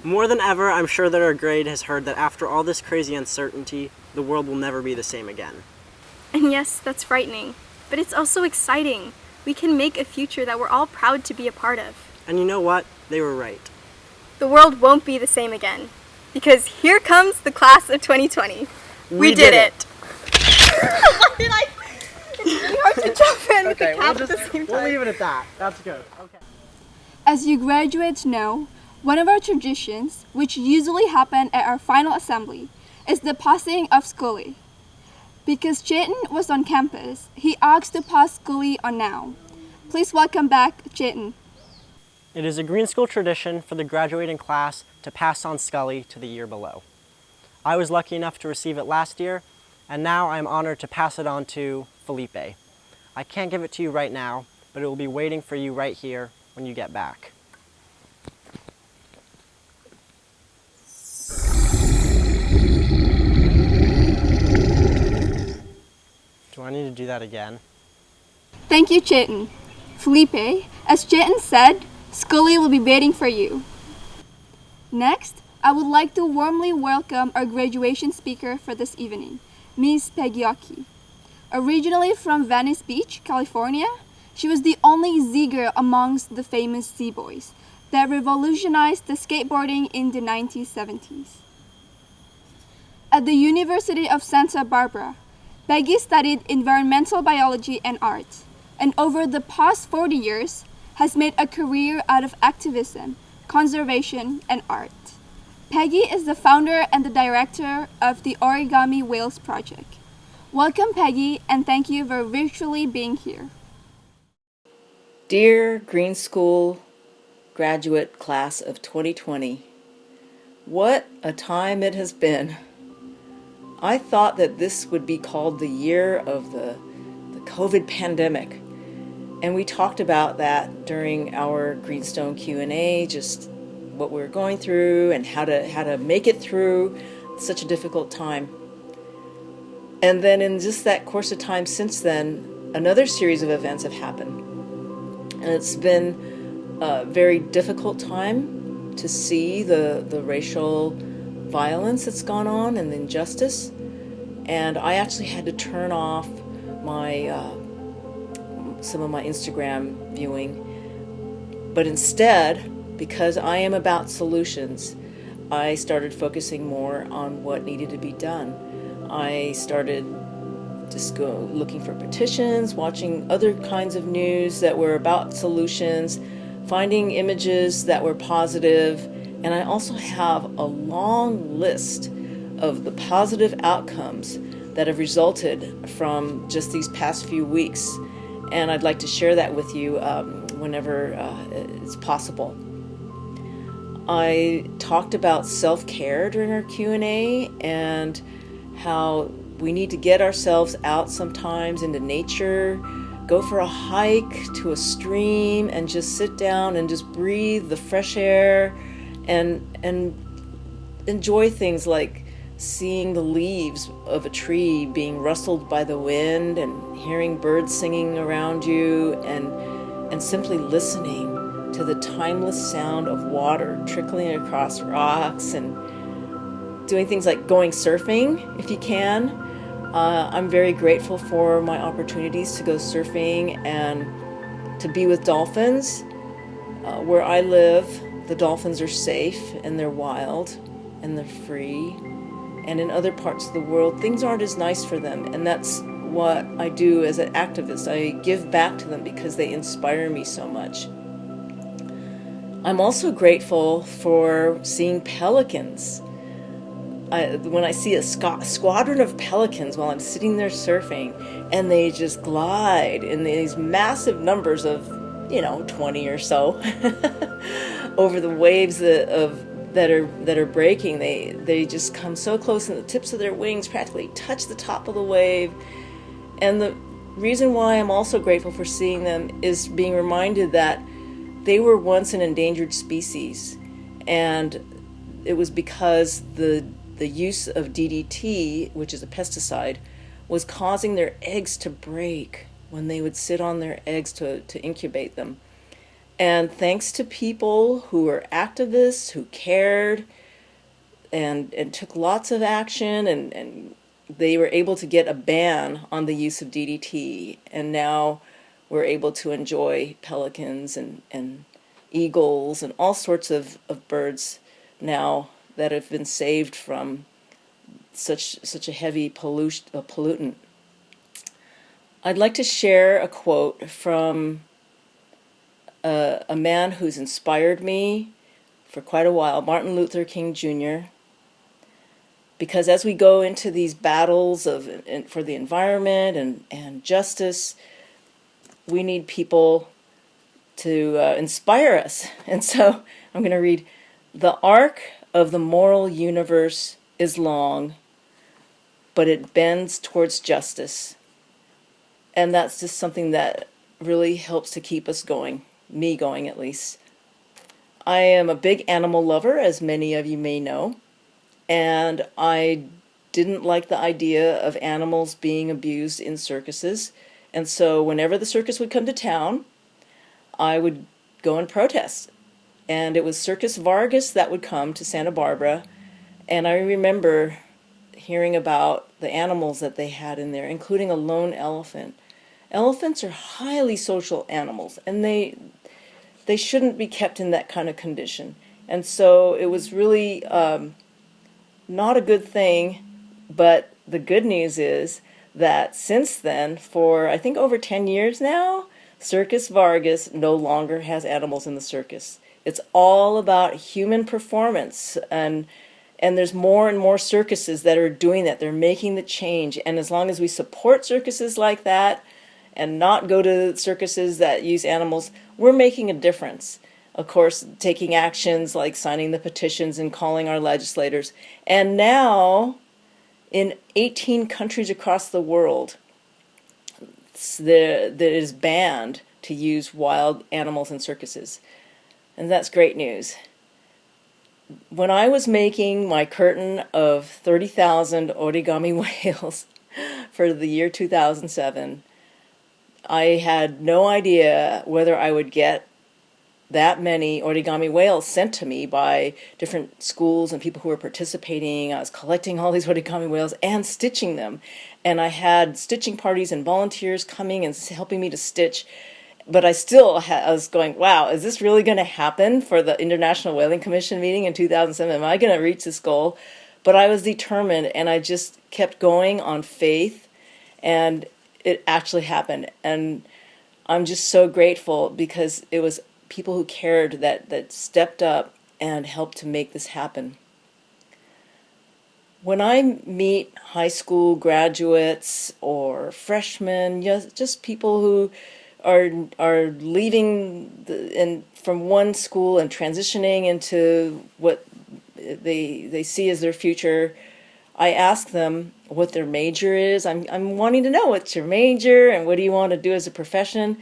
Speaker 9: More than ever, I'm sure that our grade has heard that after all this crazy uncertainty, the world will never be the same again.
Speaker 10: And yes, that's frightening, but it's also exciting. We can make a future that we're all proud to be a part of.
Speaker 9: And you know what? They were right.
Speaker 10: The world won't be the same again, because here comes the class of 2020. We did it! It's hard to jump in with the cap at the same time.
Speaker 9: We'll leave it at that. That's good. Okay.
Speaker 2: As you graduates know, one of our traditions, which usually happen at our final assembly, is the passing of Scully. Because Chetan was on campus, he asked to pass Scully on now. Please welcome back Chetan.
Speaker 9: It is a Greene School tradition for the graduating class to pass on Scully to the year below. I was lucky enough to receive it last year, and now I am honored to pass it on to Felipe. I can't give it to you right now, but it will be waiting for you right here when you get back. Do I need to do that again?
Speaker 2: Thank you, Chetan. Felipe, as Chetan said, Scully will be waiting for you. Next, I would like to warmly welcome our graduation speaker for this evening, Ms. Peggy. Originally from Venice Beach, California, she was the only Z-girl amongst the famous Z-boys that revolutionized the skateboarding in the 1970s. At the University of Santa Barbara, Peggy studied environmental biology and art, and over the past 40 years has made a career out of activism, conservation, and art. Peggy is the founder and the director of the Origami Whales Project. Welcome, Peggy, and thank you for virtually being here.
Speaker 12: Dear Greene School graduate class of 2020, what a time it has been. I thought that this would be called the year of the COVID pandemic, and we talked about that during our Greenstone Q&A, just what we were going through and how to make it through such a difficult time. And then in just that course of time since then, another series of events have happened. And it's been a very difficult time to see the racial violence that's gone on and the injustice. And I actually had to turn off my some of my Instagram viewing. But instead, because I am about solutions, I started focusing more on what needed to be done. I started just looking for petitions, watching other kinds of news that were about solutions, finding images that were positive, and I also have a long list of the positive outcomes that have resulted from just these past few weeks, and I'd like to share that with you whenever it's possible. I talked about self-care during our Q&A and how we need to get ourselves out sometimes into nature, go for a hike to a stream and just sit down and just breathe the fresh air and enjoy things like seeing the leaves of a tree being rustled by the wind and hearing birds singing around you and simply listening to the timeless sound of water trickling across rocks and doing things like going surfing if you can. I'm very grateful for my opportunities to go surfing and to be with dolphins. Where I live, the dolphins are safe and they're wild and they're free. And in other parts of the world, things aren't as nice for them. And that's what I do as an activist. I give back to them because they inspire me so much. I'm also grateful for seeing pelicans. When I see a squadron of pelicans while I'm sitting there surfing, and they just glide in these massive numbers of, 20 or so over the waves that are breaking. They just come so close, and the tips of their wings practically touch the top of the wave. And the reason why I'm also grateful for seeing them is being reminded that they were once an endangered species, and it was because the use of DDT, which is a pesticide, was causing their eggs to break when they would sit on their eggs to incubate them. And thanks to people who were activists, who cared and took lots of action, and they were able to get a ban on the use of DDT. And now we're able to enjoy pelicans and eagles and all sorts of birds now that have been saved from such a heavy pollutant. I'd like to share a quote from a man who's inspired me for quite a while, Martin Luther King Jr., because as we go into these battles for the environment and justice, we need people to inspire us. And so I'm going to read, "The arc of the moral universe is long, but it bends towards justice." And that's just something that really helps to keep us going, me going at least. I am a big animal lover, as many of you may know, and I didn't like the idea of animals being abused in circuses. And so whenever the circus would come to town, I would go and protest. And it was Circus Vargas that would come to Santa Barbara. And I remember hearing about the animals that they had in there, including a lone elephant. Elephants are highly social animals, and they shouldn't be kept in that kind of condition. And so it was really not a good thing, but the good news is that since then, for I think over 10 years now, Circus Vargas no longer has animals in the circus. It's all about human performance, and there's more and more circuses that are doing that. They're making the change, and as long as we support circuses like that and not go to circuses that use animals, we're making a difference. Of course, taking actions like signing the petitions and calling our legislators. And now, in 18 countries across the world, that it is banned to use wild animals in circuses. And that's great news. When I was making my curtain of 30,000 origami whales for the year 2007, I had no idea whether I would get that many origami whales sent to me by different schools and people who were participating. I was collecting all these origami whales and stitching them. And I had stitching parties and volunteers coming and helping me to stitch. But I still I was going, wow, is this really going to happen for the International Whaling Commission meeting in 2007? Am I going to reach this goal? But I was determined, and I just kept going on faith, and it actually happened. And I'm just so grateful because it was people who cared that stepped up and helped to make this happen. When I meet high school graduates or freshmen, just people who are leaving from one school and transitioning into what they see as their future, I ask them what their major is. I'm wanting to know what's your major and what do you want to do as a profession.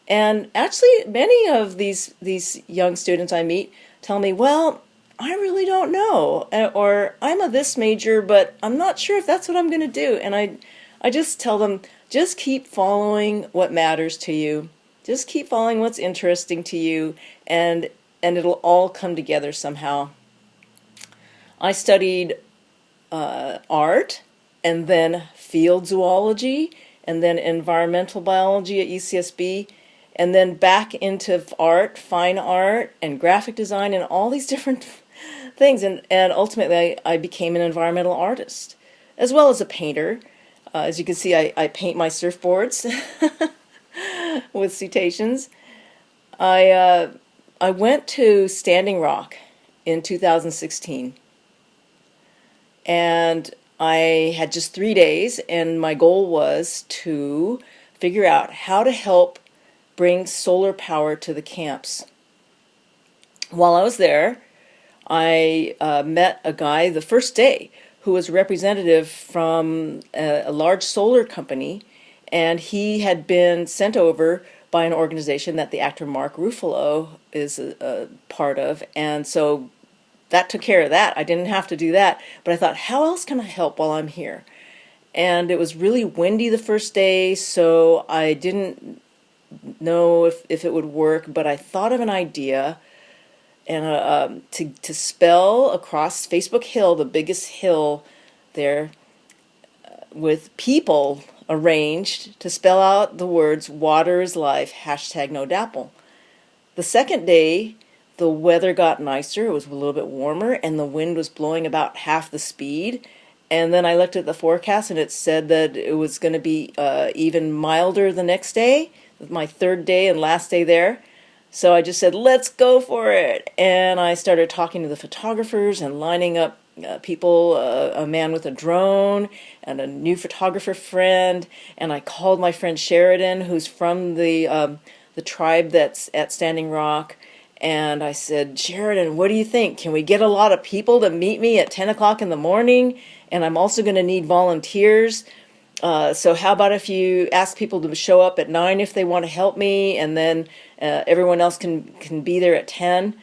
Speaker 12: And actually, many of these young students I meet tell me, well, I really don't know, or I'm a this major, but I'm not sure if that's what I'm going to do. And I just tell them, just keep following what matters to you. Just keep following what's interesting to you, and it'll all come together somehow. I studied art, and then field zoology, and then environmental biology at UCSB, and then back into art, fine art, and graphic design, and all these different things. And ultimately, I became an environmental artist, as well as a painter. As you can see, I paint my surfboards with cetaceans. I went to Standing Rock in 2016, and I had just 3 days, and my goal was to figure out how to help bring solar power to the camps. While I was there, I met a guy the first day who was a representative from a large solar company, and he had been sent over by an organization that the actor Mark Ruffalo is a part of, and so that took care of that. I didn't have to do that, but I thought, how else can I help while I'm here? And it was really windy the first day, so I didn't know if it would work, but I thought of an idea, and to spell across Facebook Hill, the biggest hill there, with people arranged to spell out the words "water is life," #NoDapple. The second day, the weather got nicer. It was a little bit warmer, and the wind was blowing about half the speed. And then I looked at the forecast, and it said that it was going to be even milder the next day, my third day and last day there. So I just said, let's go for it. And I started talking to the photographers and lining up people, a man with a drone and a new photographer friend. And I called my friend Sheridan, who's from the tribe that's at Standing Rock. And I said, Sheridan, what do you think? Can we get a lot of people to meet me at 10 o'clock in the morning? And I'm also going to need volunteers. So how about if you ask people to show up at 9 if they want to help me, and then everyone else can be there at 10.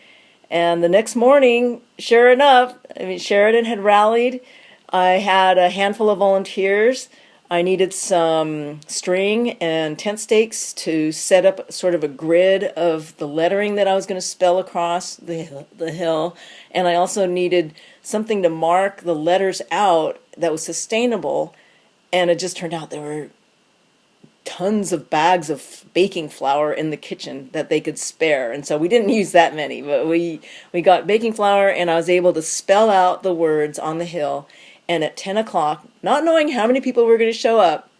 Speaker 12: And the next morning, sure enough, Sheridan had rallied. I had a handful of volunteers. I needed some string and tent stakes to set up sort of a grid of the lettering that I was going to spell across the hill. And I also needed something to mark the letters out that was sustainable. And it just turned out there were tons of bags of baking flour in the kitchen that they could spare. And so we didn't use that many, but we got baking flour, and I was able to spell out the words on the hill. And at 10 o'clock, not knowing how many people were going to show up,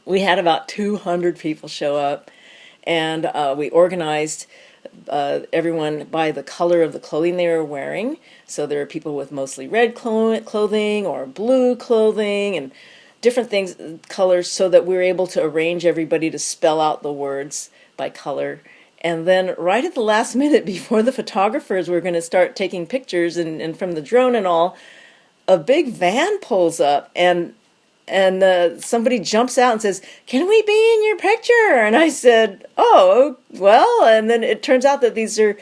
Speaker 12: we had about 200 people show up. And we organized everyone by the color of the clothing they were wearing. So there were people with mostly red clothing or blue clothing and different things, colors, so that we were able to arrange everybody to spell out the words by color. And then right at the last minute, before the photographers were going to start taking pictures and from the drone and all, a big van pulls up, and somebody jumps out and says, "Can we be in your picture?" And I said, "Oh, well." And then it turns out that these are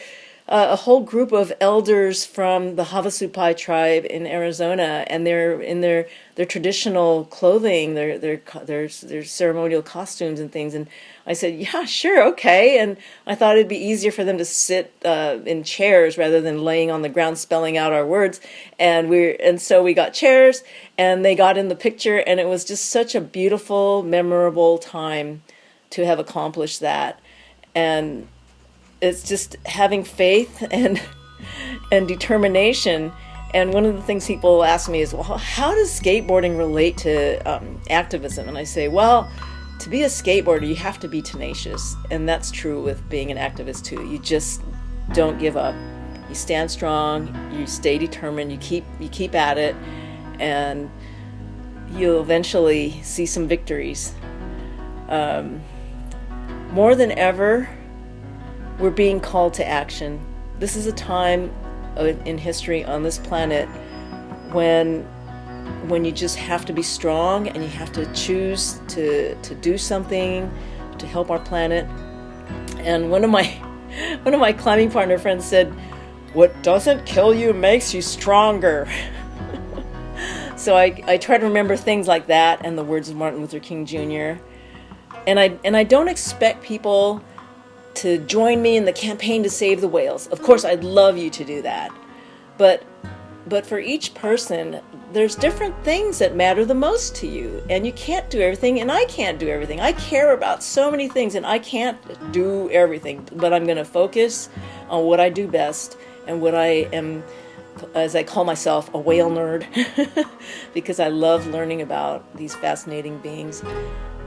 Speaker 12: a whole group of elders from the Havasupai tribe in Arizona, and they're in their traditional clothing, their ceremonial costumes and things. And I said, yeah, sure, okay. And I thought it'd be easier for them to sit in chairs rather than laying on the ground spelling out our words. And so we got chairs, and they got in the picture, and it was just such a beautiful, memorable time to have accomplished that. And it's just having faith and determination. And one of the things people ask me is, well, how does skateboarding relate to activism? And I say, well, to be a skateboarder, you have to be tenacious. And that's true with being an activist too. You just don't give up. You stand strong, you stay determined, you keep at it, and you'll eventually see some victories. More than ever, we're being called to action. This is a time in history on this planet when you just have to be strong, and you have to choose to do something to help our planet. And one of my climbing partner friends said, "What doesn't kill you makes you stronger." So I try to remember things like that and the words of Martin Luther King Jr. And I don't expect people to join me in the campaign to save the whales. Of course, I'd love you to do that. But for each person, there's different things that matter the most to you. And you can't do everything, and I can't do everything. I care about so many things, and I can't do everything. But I'm going to focus on what I do best, and what I am, as I call myself, a whale nerd, because I love learning about these fascinating beings.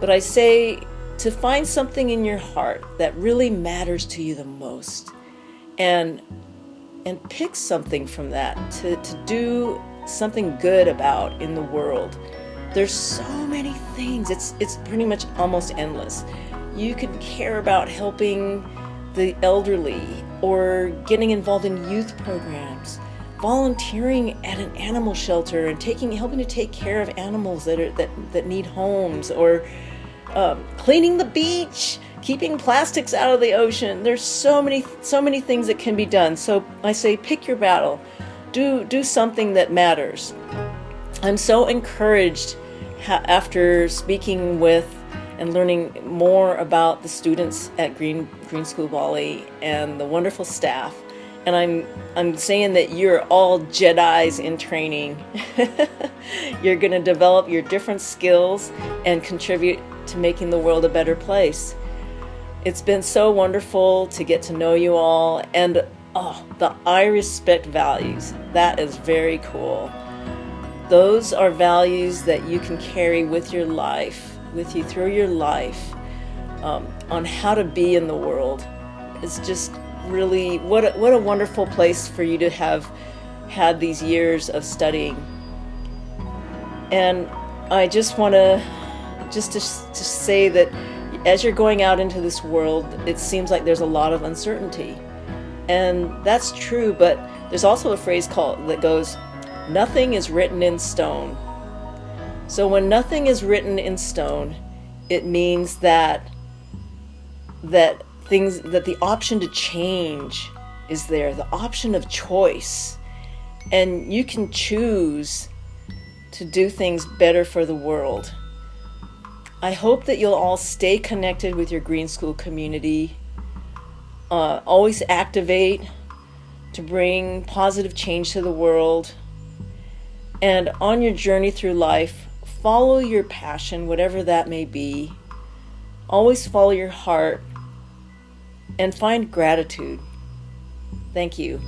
Speaker 12: But I say, to find something in your heart that really matters to you the most, and pick something from that to do something good about in the world. There's so many things. It's pretty much almost endless. You could care about helping the elderly, or getting involved in youth programs, volunteering at an animal shelter and helping to take care of animals that need homes, or cleaning the beach, keeping plastics out of the ocean. There's so many things that can be done. So I say, pick your battle. Do something that matters. I'm so encouraged after speaking with and learning more about the students at Greene School Bali and the wonderful staff. And I'm saying that you're all Jedis in training. You're going to develop your different skills and contribute to making the world a better place. It's been so wonderful to get to know you all, and the I respect values. That is very cool. Those are values that you can carry with your life, with you through your life, on how to be in the world. It's just really, what a wonderful place for you to have had these years of studying. And I just want to say that as you're going out into this world, it seems like there's a lot of uncertainty. And that's true, but there's also a phrase that goes, "Nothing is written in stone." So when nothing is written in stone, it means that the option to change is there, the option of choice. And you can choose to do things better for the world. I hope that you'll all stay connected with your Greene School community. Always activate to bring positive change to the world. And on your journey through life, follow your passion, whatever that may be. Always follow your heart and find gratitude. Thank you.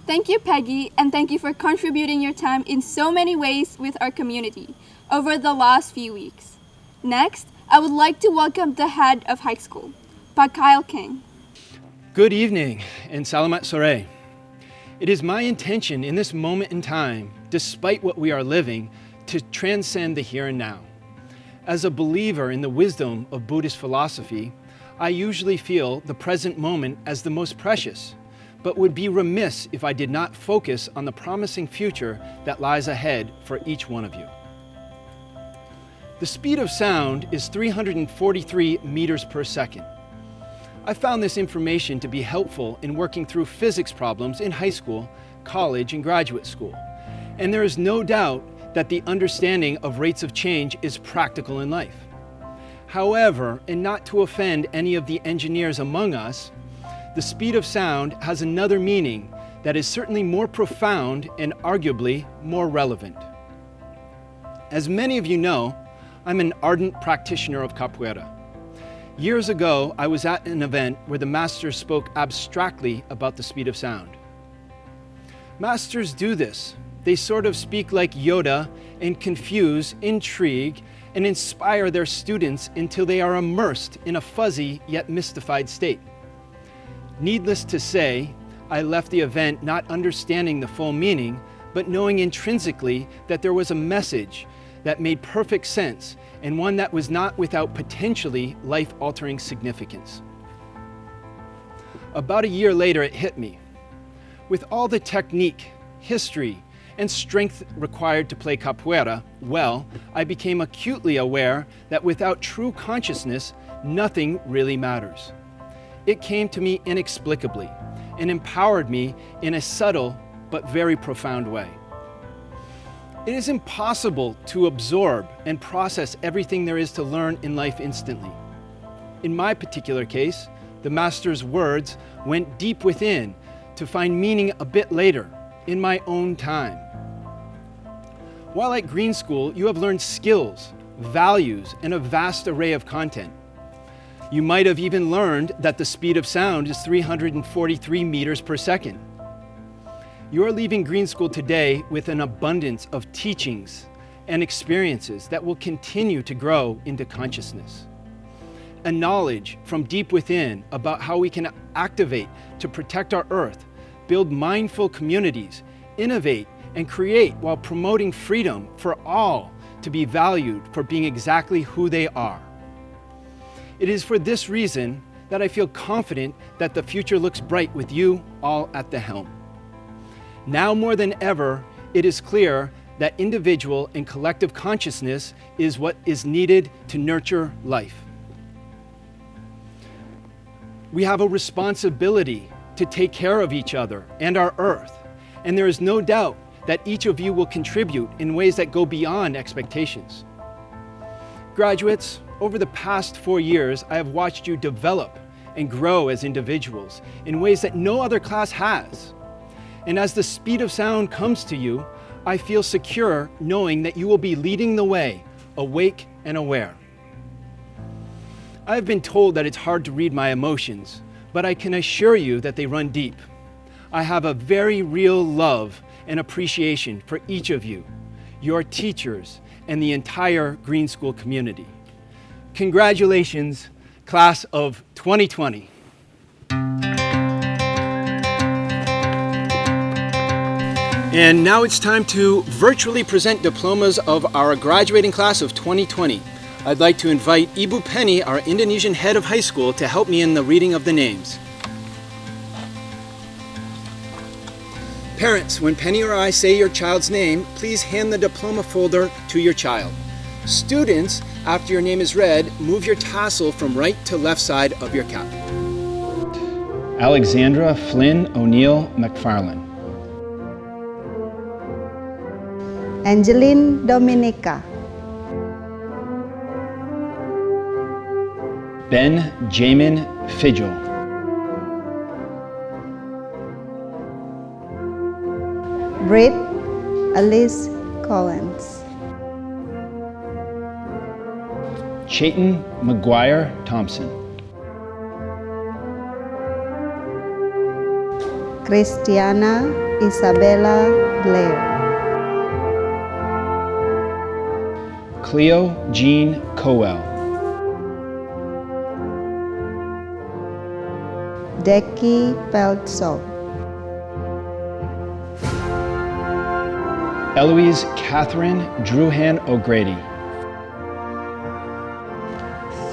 Speaker 2: Thank you, Peggy, and thank you for contributing your time in so many ways with our community over the last few weeks. Next, I would like to welcome the head of high school, Pa Kyle King.
Speaker 13: Good evening and Salamat Sore. It is my intention in this moment in time, despite what we are living, to transcend the here and now. As a believer in the wisdom of Buddhist philosophy, I usually feel the present moment as the most precious, but would be remiss if I did not focus on the promising future that lies ahead for each one of you. The speed of sound is 343 meters per second. I found this information to be helpful in working through physics problems in high school, college, and graduate school. And there is no doubt that the understanding of rates of change is practical in life. However, and not to offend any of the engineers among us, the speed of sound has another meaning that is certainly more profound and arguably more relevant. As many of you know, I'm an ardent practitioner of capoeira. Years ago, I was at an event where the masters spoke abstractly about the speed of sound. Masters do this. They sort of speak like Yoda and confuse, intrigue, and inspire their students until they are immersed in a fuzzy yet mystified state. Needless to say, I left the event not understanding the full meaning, but knowing intrinsically that there was a message that made perfect sense and one that was not without potentially life-altering significance. About a year later, it hit me. With all the technique, history, and strength required to play capoeira well, I became acutely aware that without true consciousness, nothing really matters. It came to me inexplicably and empowered me in a subtle but very profound way. It is impossible to absorb and process everything there is to learn in life instantly. In my particular case, the master's words went deep within to find meaning a bit later, in my own time. While at Greene School, you have learned skills, values, and a vast array of content. You might have even learned that the speed of sound is 343 meters per second. You are leaving Greene School today with an abundance of teachings and experiences that will continue to grow into consciousness. A knowledge from deep within about how we can activate to protect our earth, build mindful communities, innovate, and create while promoting freedom for all to be valued for being exactly who they are. It is for this reason that I feel confident that the future looks bright with you all at the helm. Now more than ever, it is clear that individual and collective consciousness is what is needed to nurture life. We have a responsibility to take care of each other and our earth, and there is no doubt that each of you will contribute in ways that go beyond expectations. Graduates, over the past 4 years, I have watched you develop and grow as individuals in ways that no other class has. And as the speed of sound comes to you, I feel secure knowing that you will be leading the way, awake and aware. I have been told that it's hard to read my emotions, but I can assure you that they run deep. I have a very real love and appreciation for each of you, your teachers, and the entire Greene School community. Congratulations, class of 2020. And now it's time to virtually present diplomas of our graduating class of 2020. I'd like to invite Ibu Penny, our Indonesian head of high school, to help me in the reading of the names. Parents, when Penny or I say your child's name, please hand the diploma folder to your child. Students, after your name is read, move your tassel from right to left side of your cap. Alexandra Flynn O'Neill McFarlane.
Speaker 14: Angeline Dominica.
Speaker 13: Ben Jamin Fidgel.
Speaker 14: Britt Alice Collins.
Speaker 13: Chayton McGuire Thompson.
Speaker 14: Christiana Isabella Blair.
Speaker 13: Cleo Jean Cowell.
Speaker 14: Decky Peltzow.
Speaker 13: Eloise Catherine Druhan O'Grady.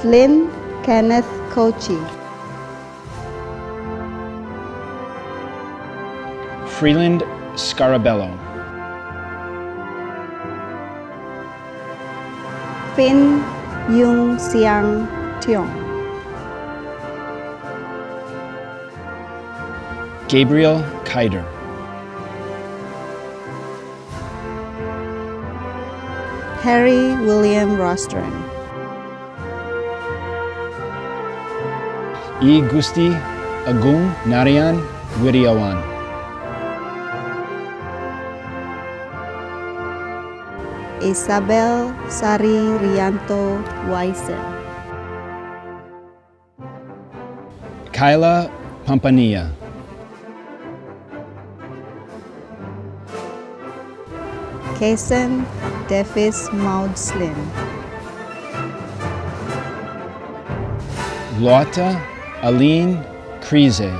Speaker 14: Flynn Kenneth Kochi.
Speaker 13: Freeland Scarabello.
Speaker 14: Phin Yung Siang Tiong,
Speaker 13: Gabriel Kiter,
Speaker 14: Harry William Rostron,
Speaker 13: I Gusti Agung Narayan Wiriawan,
Speaker 14: Isabel Sari Rianto Waisen,
Speaker 13: Kyla Pampania,
Speaker 14: Kason Davis Maudslin,
Speaker 13: Lotta Aline Krize,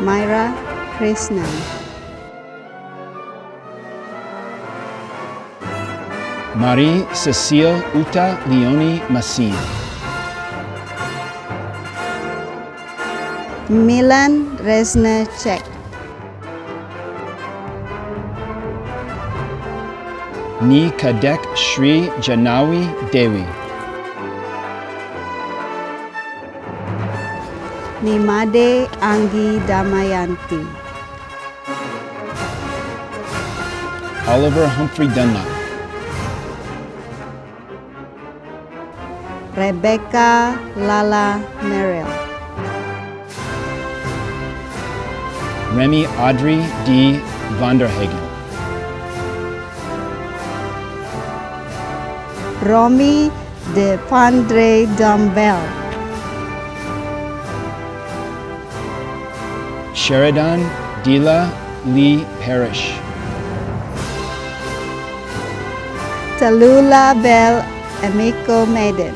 Speaker 14: Myra Krishnan,
Speaker 13: Marie Cecile Uta Leoni Masin,
Speaker 14: Milan Reznacek,
Speaker 13: Ni Kadek Shri Janawi Dewi,
Speaker 14: Nimade Anggi Damayanti,
Speaker 13: Oliver Humphrey Dunlop,
Speaker 14: Rebecca Lala Merrill,
Speaker 13: Remy Audrey D. Vanderhagen,
Speaker 14: Romy De Pandre Dumbell,
Speaker 13: Sheridan Dila Lee Parrish,
Speaker 14: Tallulah Bell Emiko Maiden,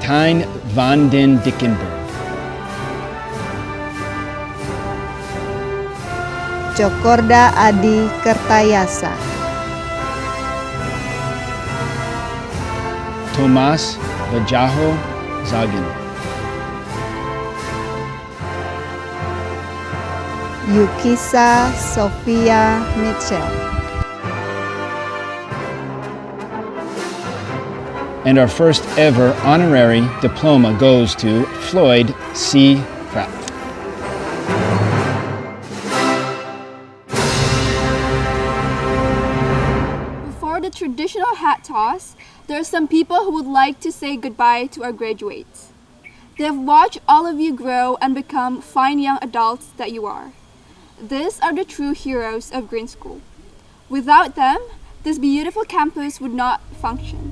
Speaker 13: Tyne Van den Dickenberg,
Speaker 14: Cokorda Adi Kertayasa,
Speaker 13: Tomas Bajaho Zagin,
Speaker 14: Yukisa Sophia Mitchell,
Speaker 13: and our first ever honorary diploma goes to Floyd C. Pratt.
Speaker 2: Before the traditional hat toss, there are some people who would like to say goodbye to our graduates. They have watched all of you grow and become fine young adults that you are. These are the true heroes of Greene School. Without them, this beautiful campus would not function.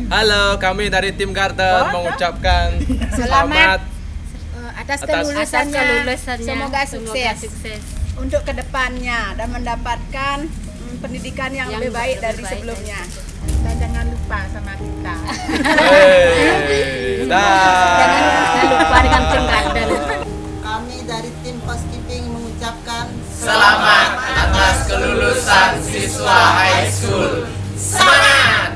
Speaker 15: Halo, kami dari tim Garden mengucapkan selamat
Speaker 16: atas kelulusannya. Semoga sukses untuk kedepannya dan mendapatkan pendidikan yang lebih baik dari sebelumnya. Dan jangan lupa sama kita.
Speaker 15: Jangan
Speaker 16: lupa dengan tim Garden.
Speaker 17: Kami dari tim housekeeping mengucapkan
Speaker 15: selamat atas kelulusan siswa high school. Semangat!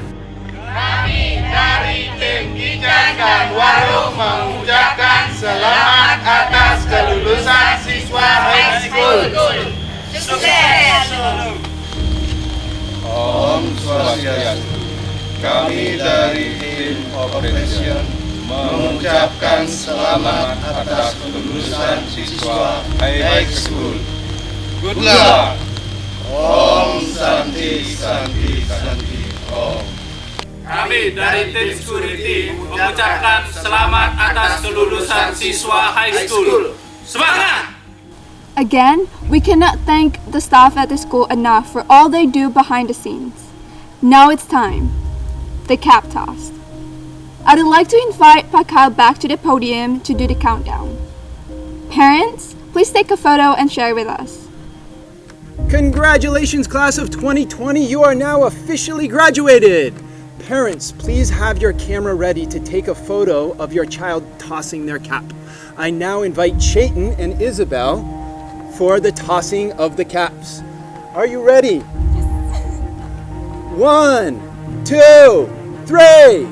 Speaker 18: Kami dari tim Kijang dan Warung mengucapkan selamat atas kelulusan siswa high school. Sukses selalu.
Speaker 19: Om Swastiastu. Kami dari tim operation mengucapkan selamat atas kelulusan siswa high school. Good luck. Om Santi Santi Santi Om.
Speaker 18: Kami dari tim security mengucapkan selamat atas kelulusan siswa high school. Semangat!
Speaker 2: Again, we cannot thank the staff at the school enough for all they do behind the scenes. Now it's time. The cap toss. I would like to invite Pakal back to the podium to do the countdown. Parents, please take a photo and share with us.
Speaker 13: Congratulations, class of 2020. You are now officially graduated. Parents, please have your camera ready to take a photo of your child tossing their cap. I now invite Chayton and Isabel for the tossing of the caps. Are you ready? 1, 2, 3.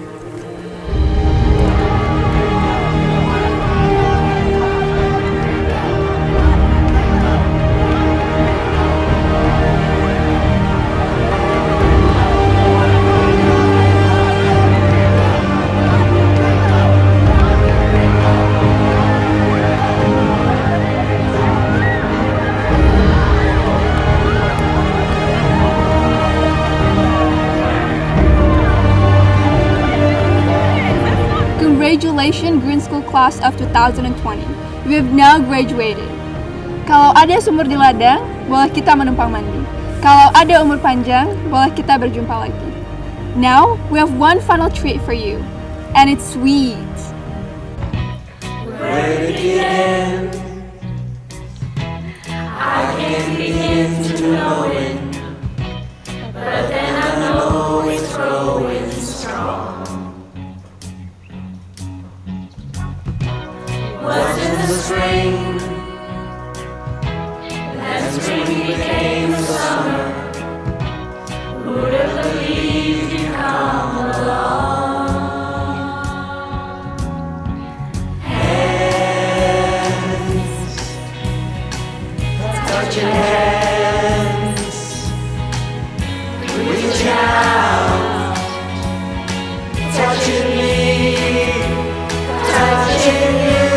Speaker 2: Congratulations, Greene School Class of 2020. You have now graduated. Kalau ada sumur di ladang, boleh kita menumpang mandi. Kalau ada umur panjang, boleh kita berjumpa lagi. Now, we have one final treat for you, and it's sweet.
Speaker 11: Where to begin? I can't begin to know it, but then I know it's growing strong. Was in the spring, that spring became summer. Who'd have believed you'd come along? Hands, touching hands, reach out, touching me, touching you.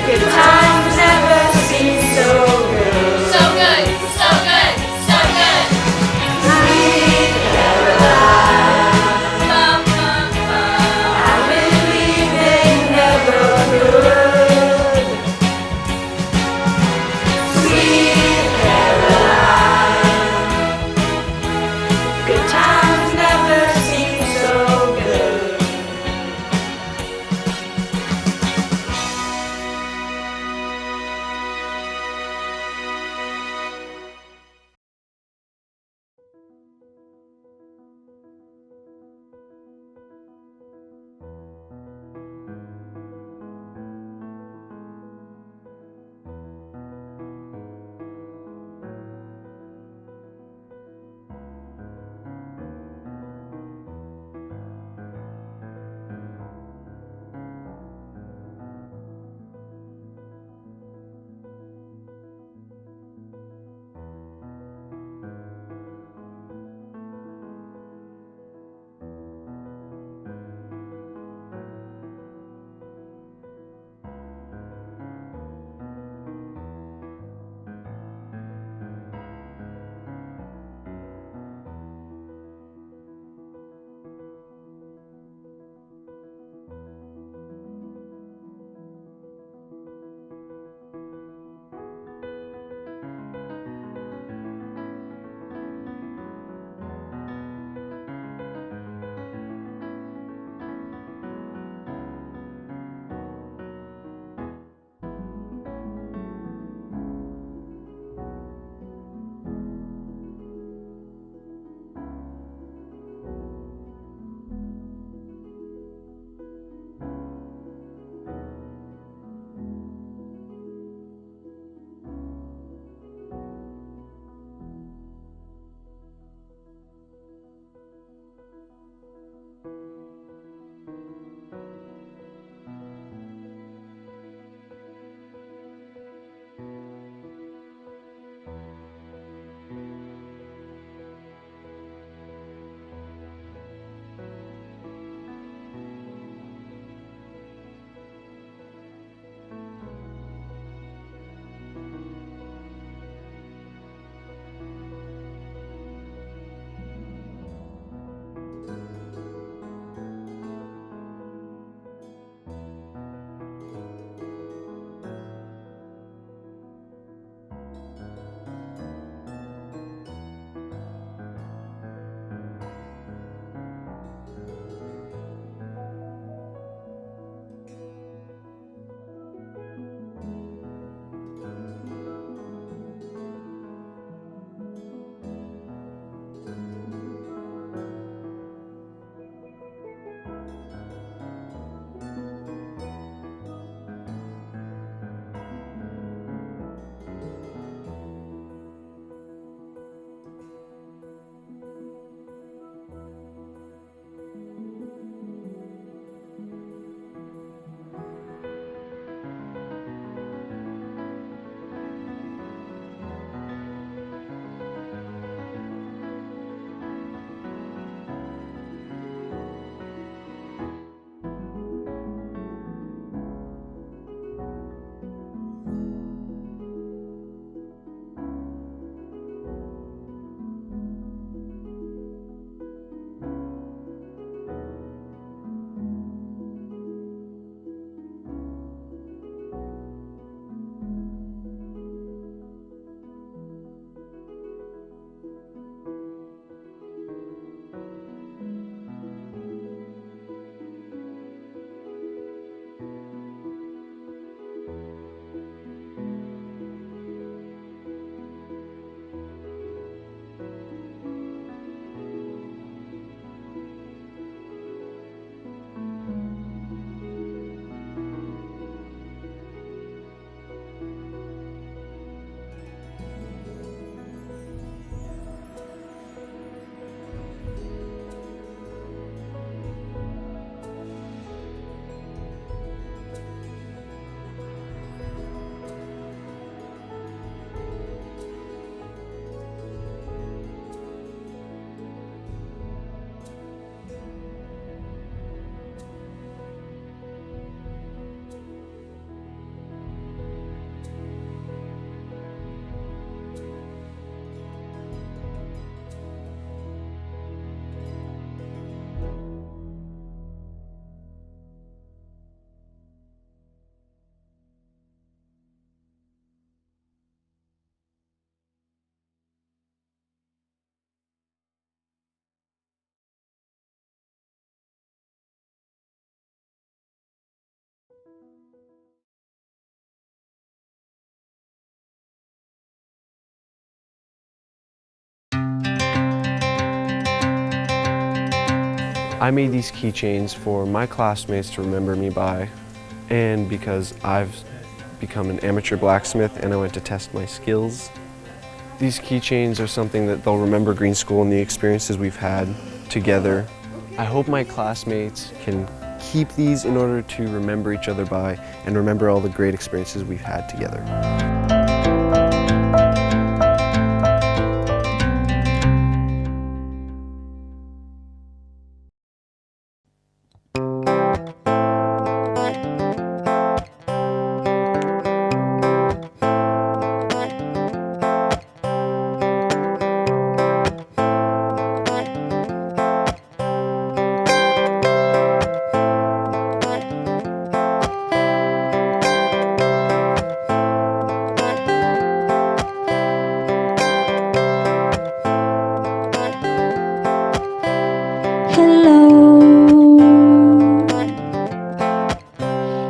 Speaker 11: Good times
Speaker 20: I made these keychains for my classmates to remember me by, and because I've become an amateur blacksmith and I went to test my skills. These keychains are something that they'll remember Greene School and the experiences we've had together. I hope my classmates can keep these in order to remember each other by and remember all the great experiences we've had together.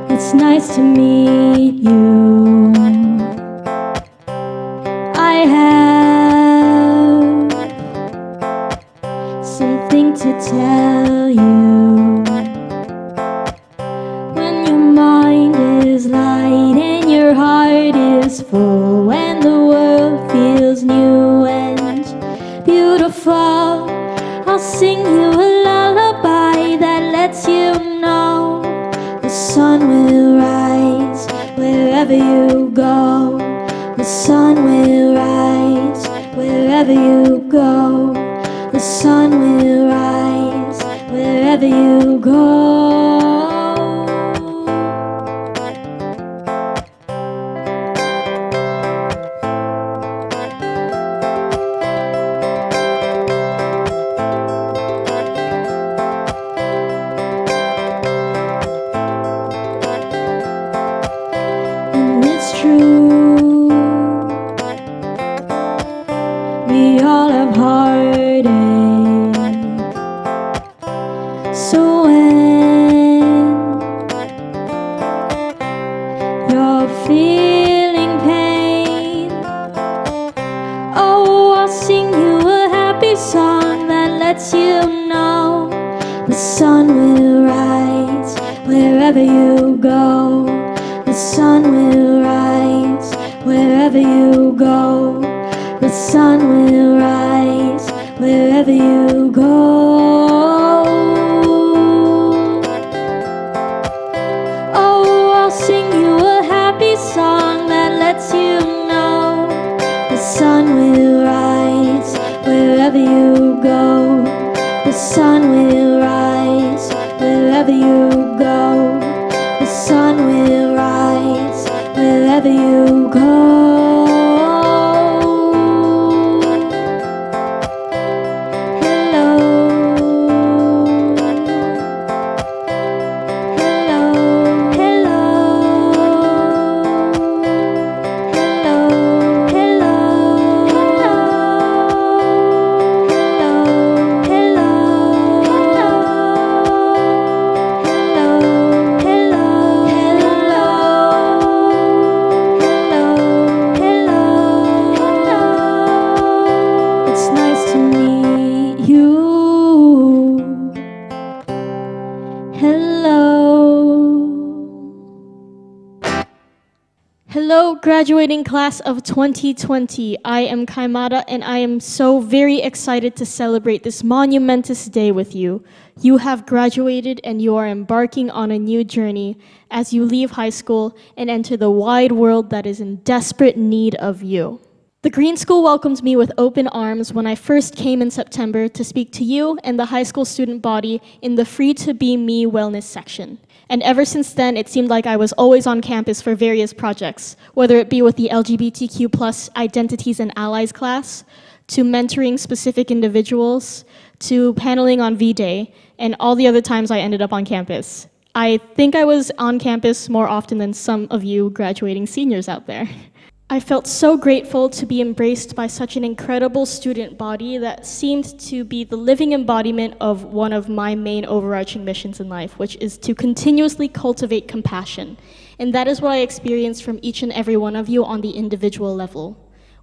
Speaker 21: It's nice to meet you. I have something to tell you. When your mind is light and your heart is full, when the world feels new and beautiful, I'll sing you a lullaby that lets you know the sun will rise wherever you go. The sun will rise wherever you go. The sun will rise wherever you go. True, we all have heartache. So when you're feeling pain, oh, I'll sing you a happy song that lets you know the sun will rise wherever you go. The sun will rise wherever you go. The sun will rise wherever you go. Oh, I'll sing you a happy song that lets you know the sun will rise wherever you go. The sun will rise wherever you go. The sun will rise wherever you go. Hello, graduating class of 2020. I am Kaimada, and I am so very excited to celebrate this monumentous day with you. You have graduated and you are embarking on a new journey as you leave high school and enter the wide world that is in desperate need of you. The Greene School welcomed me with open arms when I first came in September to speak to you and the high school student body in the Free to Be Me wellness section. And ever since then, it seemed like I was always on campus for various projects, whether it be with the LGBTQ+ Identities and Allies class, to mentoring specific individuals, to paneling on V-Day, and all the other times I ended up on campus. I think I was on campus more often than some of you graduating seniors out there. I felt so grateful to be embraced by such an incredible student body that seemed to be the living embodiment of one of my main overarching missions in life, which is to continuously cultivate compassion. And that is what I experienced from each and every one of you on the individual level.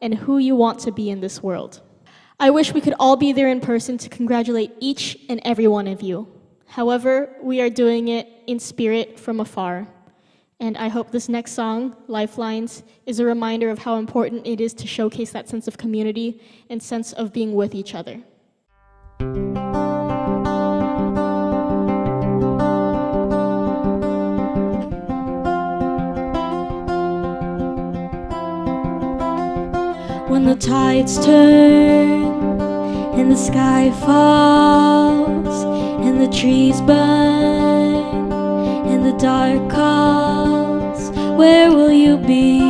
Speaker 21: and who you want to be in this world. I wish we could all be there in person to congratulate each and every one of you. However, we are doing it in spirit from afar. And I hope this next song, Lifelines, is a reminder of how important it is to showcase that sense of community and sense of being with each other. When the tides turn and the sky falls and the trees burn and the dark calls, where will you be?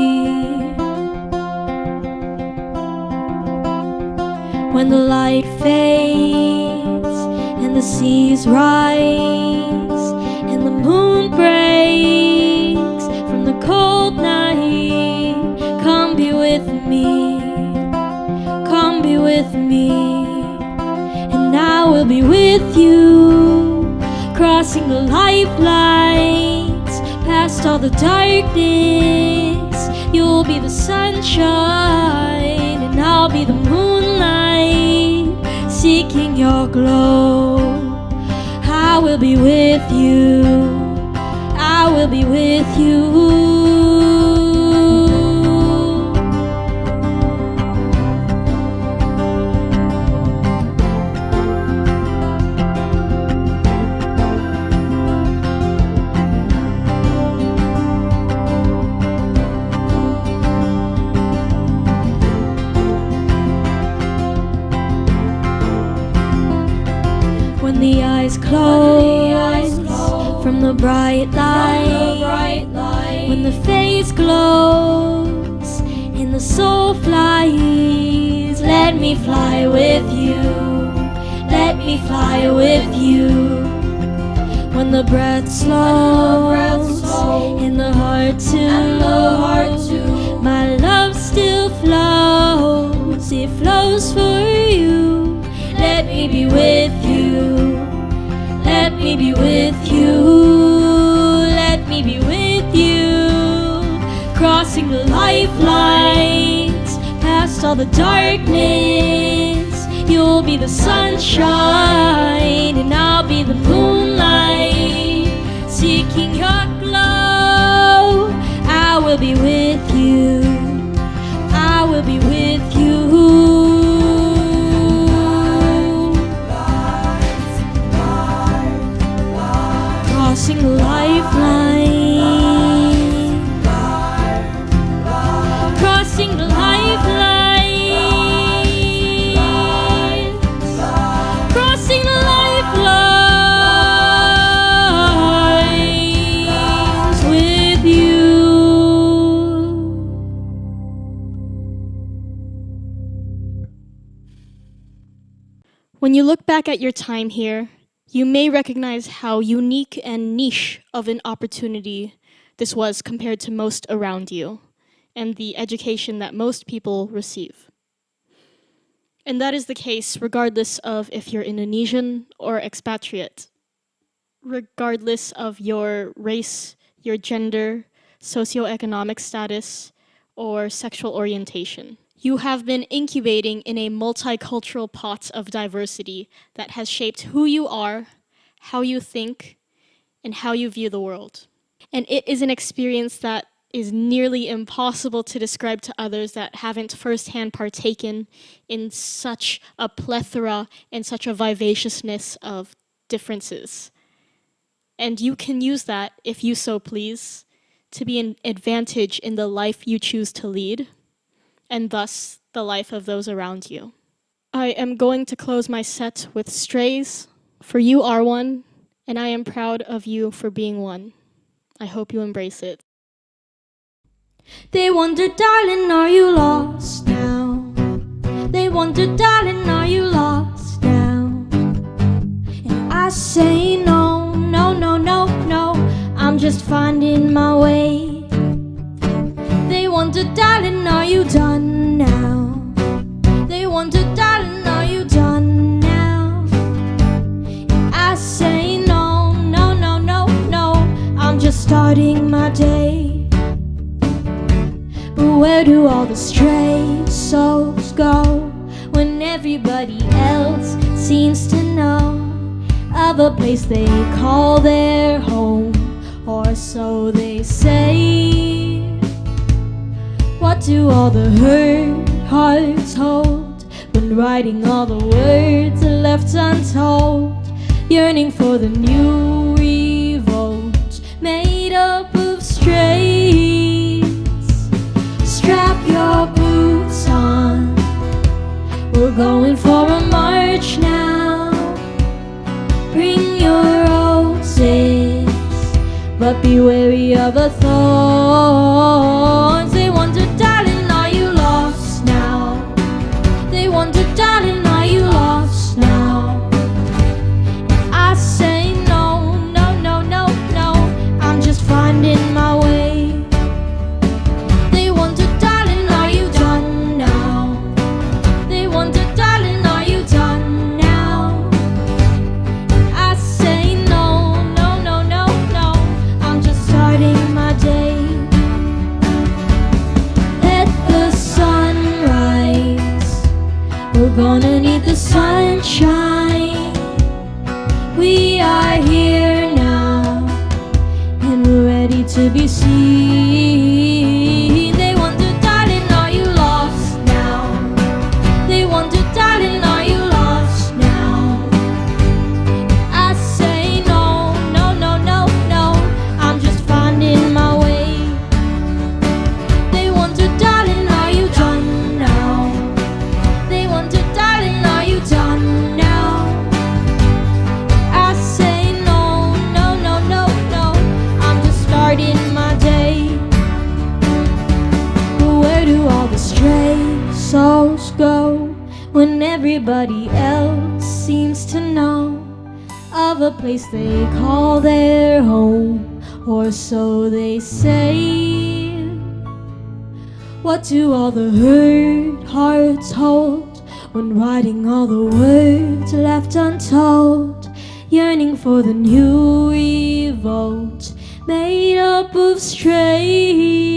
Speaker 21: When the light fades and the seas rise and the moon breaks from the cold night, come be with me. Come be with me, and I will be with you, crossing the lifelines, past all the darkness. You'll be the sunshine, and I'll be the moonlight, seeking your glow. I will be with you, I will be with you. When the eyes close from the bright light, when the face glows and the soul flies, let me fly with you, let me fly with you. When the breath slows and the heart too, my love still flows, it flows for you. Let me be with you, let me be with you, let me be with you, crossing the lifelines, past all the darkness. You'll be the sunshine, and I'll be the moonlight, seeking your glow. I will be with you, I will be with you. Crossing the lifeline, crossing the lifeline, crossing the lifelines with you. When you look back at your time here, you may recognize how unique and niche of an opportunity this was compared to most around you, and the education that most people receive. And that is the case regardless of if you're Indonesian or expatriate, regardless of your race, your gender, socioeconomic status, or sexual orientation. You have been incubating in a multicultural pot of diversity that has shaped who you are, how you think, and how you view the world. And it is an experience that is nearly impossible to describe to others that haven't firsthand partaken in such a plethora and such a vivaciousness of differences. And you can use that, if you so please, to be an advantage in the life you choose to lead, and thus the life of those around you. I am going to close my set with Strays, for you are one, and I am proud of you for being one. I hope you embrace it. They wonder, darling, are you lost now? They wonder, darling, are you lost now? And I say no, no, no, no, no, I'm just finding my way. They wonder, darling, are you done now? They wonder, darling, are you done now? And I say no, no, no, no, no, I'm just starting my day. But where do all the strays souls go when everybody else seems to know of a place they call their home, or so they say. What do all the hurt hearts hold when writing all the words left untold, yearning for the new revolt made up of strays? Strap your boots on, we're going for a march now. Bring your roses, but be wary of the thorns. They wonder, darling, are you lost now? They wonder, darling, are you lost now? And I say no, no, no, no, no, I'm just finding my way. They wonder, darling, are you done now? They wonder, darling, are you done now? And I say no, no, no, no, no, I'm just starting my day. Let the sun rise, we're gonna need the sunshine. We are here now, and we're ready to be seen. They wonder, darling, are you lost now? They wonder, darling, are you lost now? I say no, no, no, no, no, I'm just finding my way. They wonder, darling, are you done now? They wonder, darling, are you done now? I say no, no, no, no, no, I'm just starting my day. Where do all the stray souls go when everybody else seems to know of a place they call their home, or so they say? What do all the hurt hearts hold when writing all the words left untold, yearning for the new revolt made up of strays?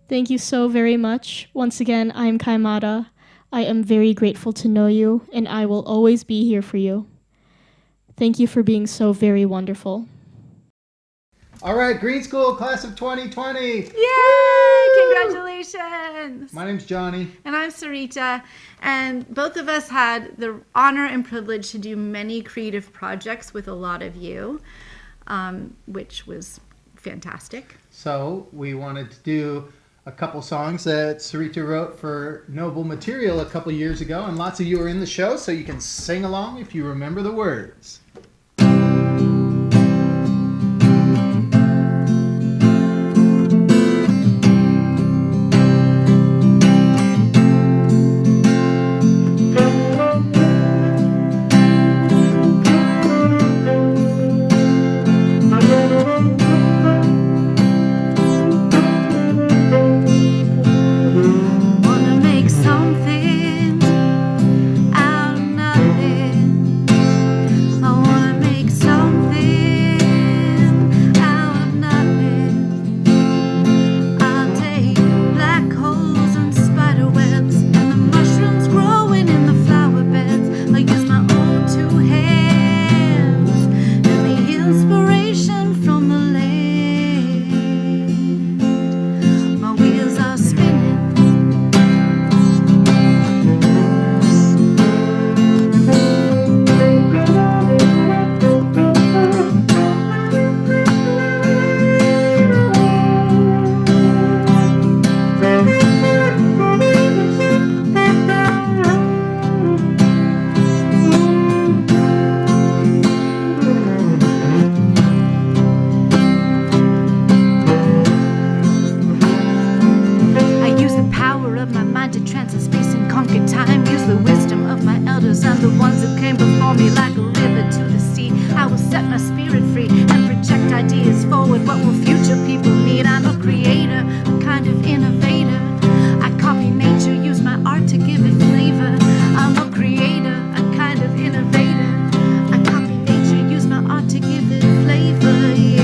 Speaker 21: Thank you so very much. Once again, I'm Kaimada. I am very grateful to know you, and I will always be here for you. Thank you for being so very wonderful.
Speaker 3: All right, Greene School, class of 2020.
Speaker 22: Yay! Congratulations!
Speaker 3: My name's Johnny.
Speaker 22: And I'm Sarita. And both of us had the honor and privilege to do many creative projects with a lot of you, which was fantastic.
Speaker 3: So we wanted to do a couple songs that Sarita wrote for Noble Material a couple years ago, and lots of you are in the show, so you can sing along if you remember the words.
Speaker 22: Wanna make something out of nothing. I wanna make something out of nothing. I'll take black holes and spider webs and the mushrooms growing in the flower beds. I'll use my own two hands and the inspiration from the land. My wheels are spinning. I use the power of my mind to transcend space and conquer time. Use the wisdom of my elders and the ones who came before me, like a river to the sea. I will set my spirit free and project ideas forward. What will future people need? I'm a creator, a kind of innovator. I copy nature, use my art to give it flavor. I'm a creator, a kind of innovator. I copy nature, use my art to give it flavor, yeah.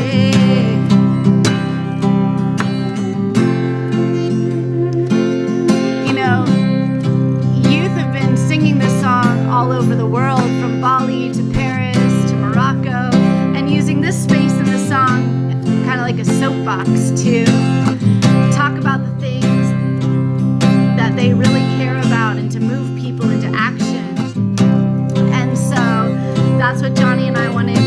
Speaker 1: box to talk about the things that they really care about and to move people into action. And so that's what Johnny and I wanted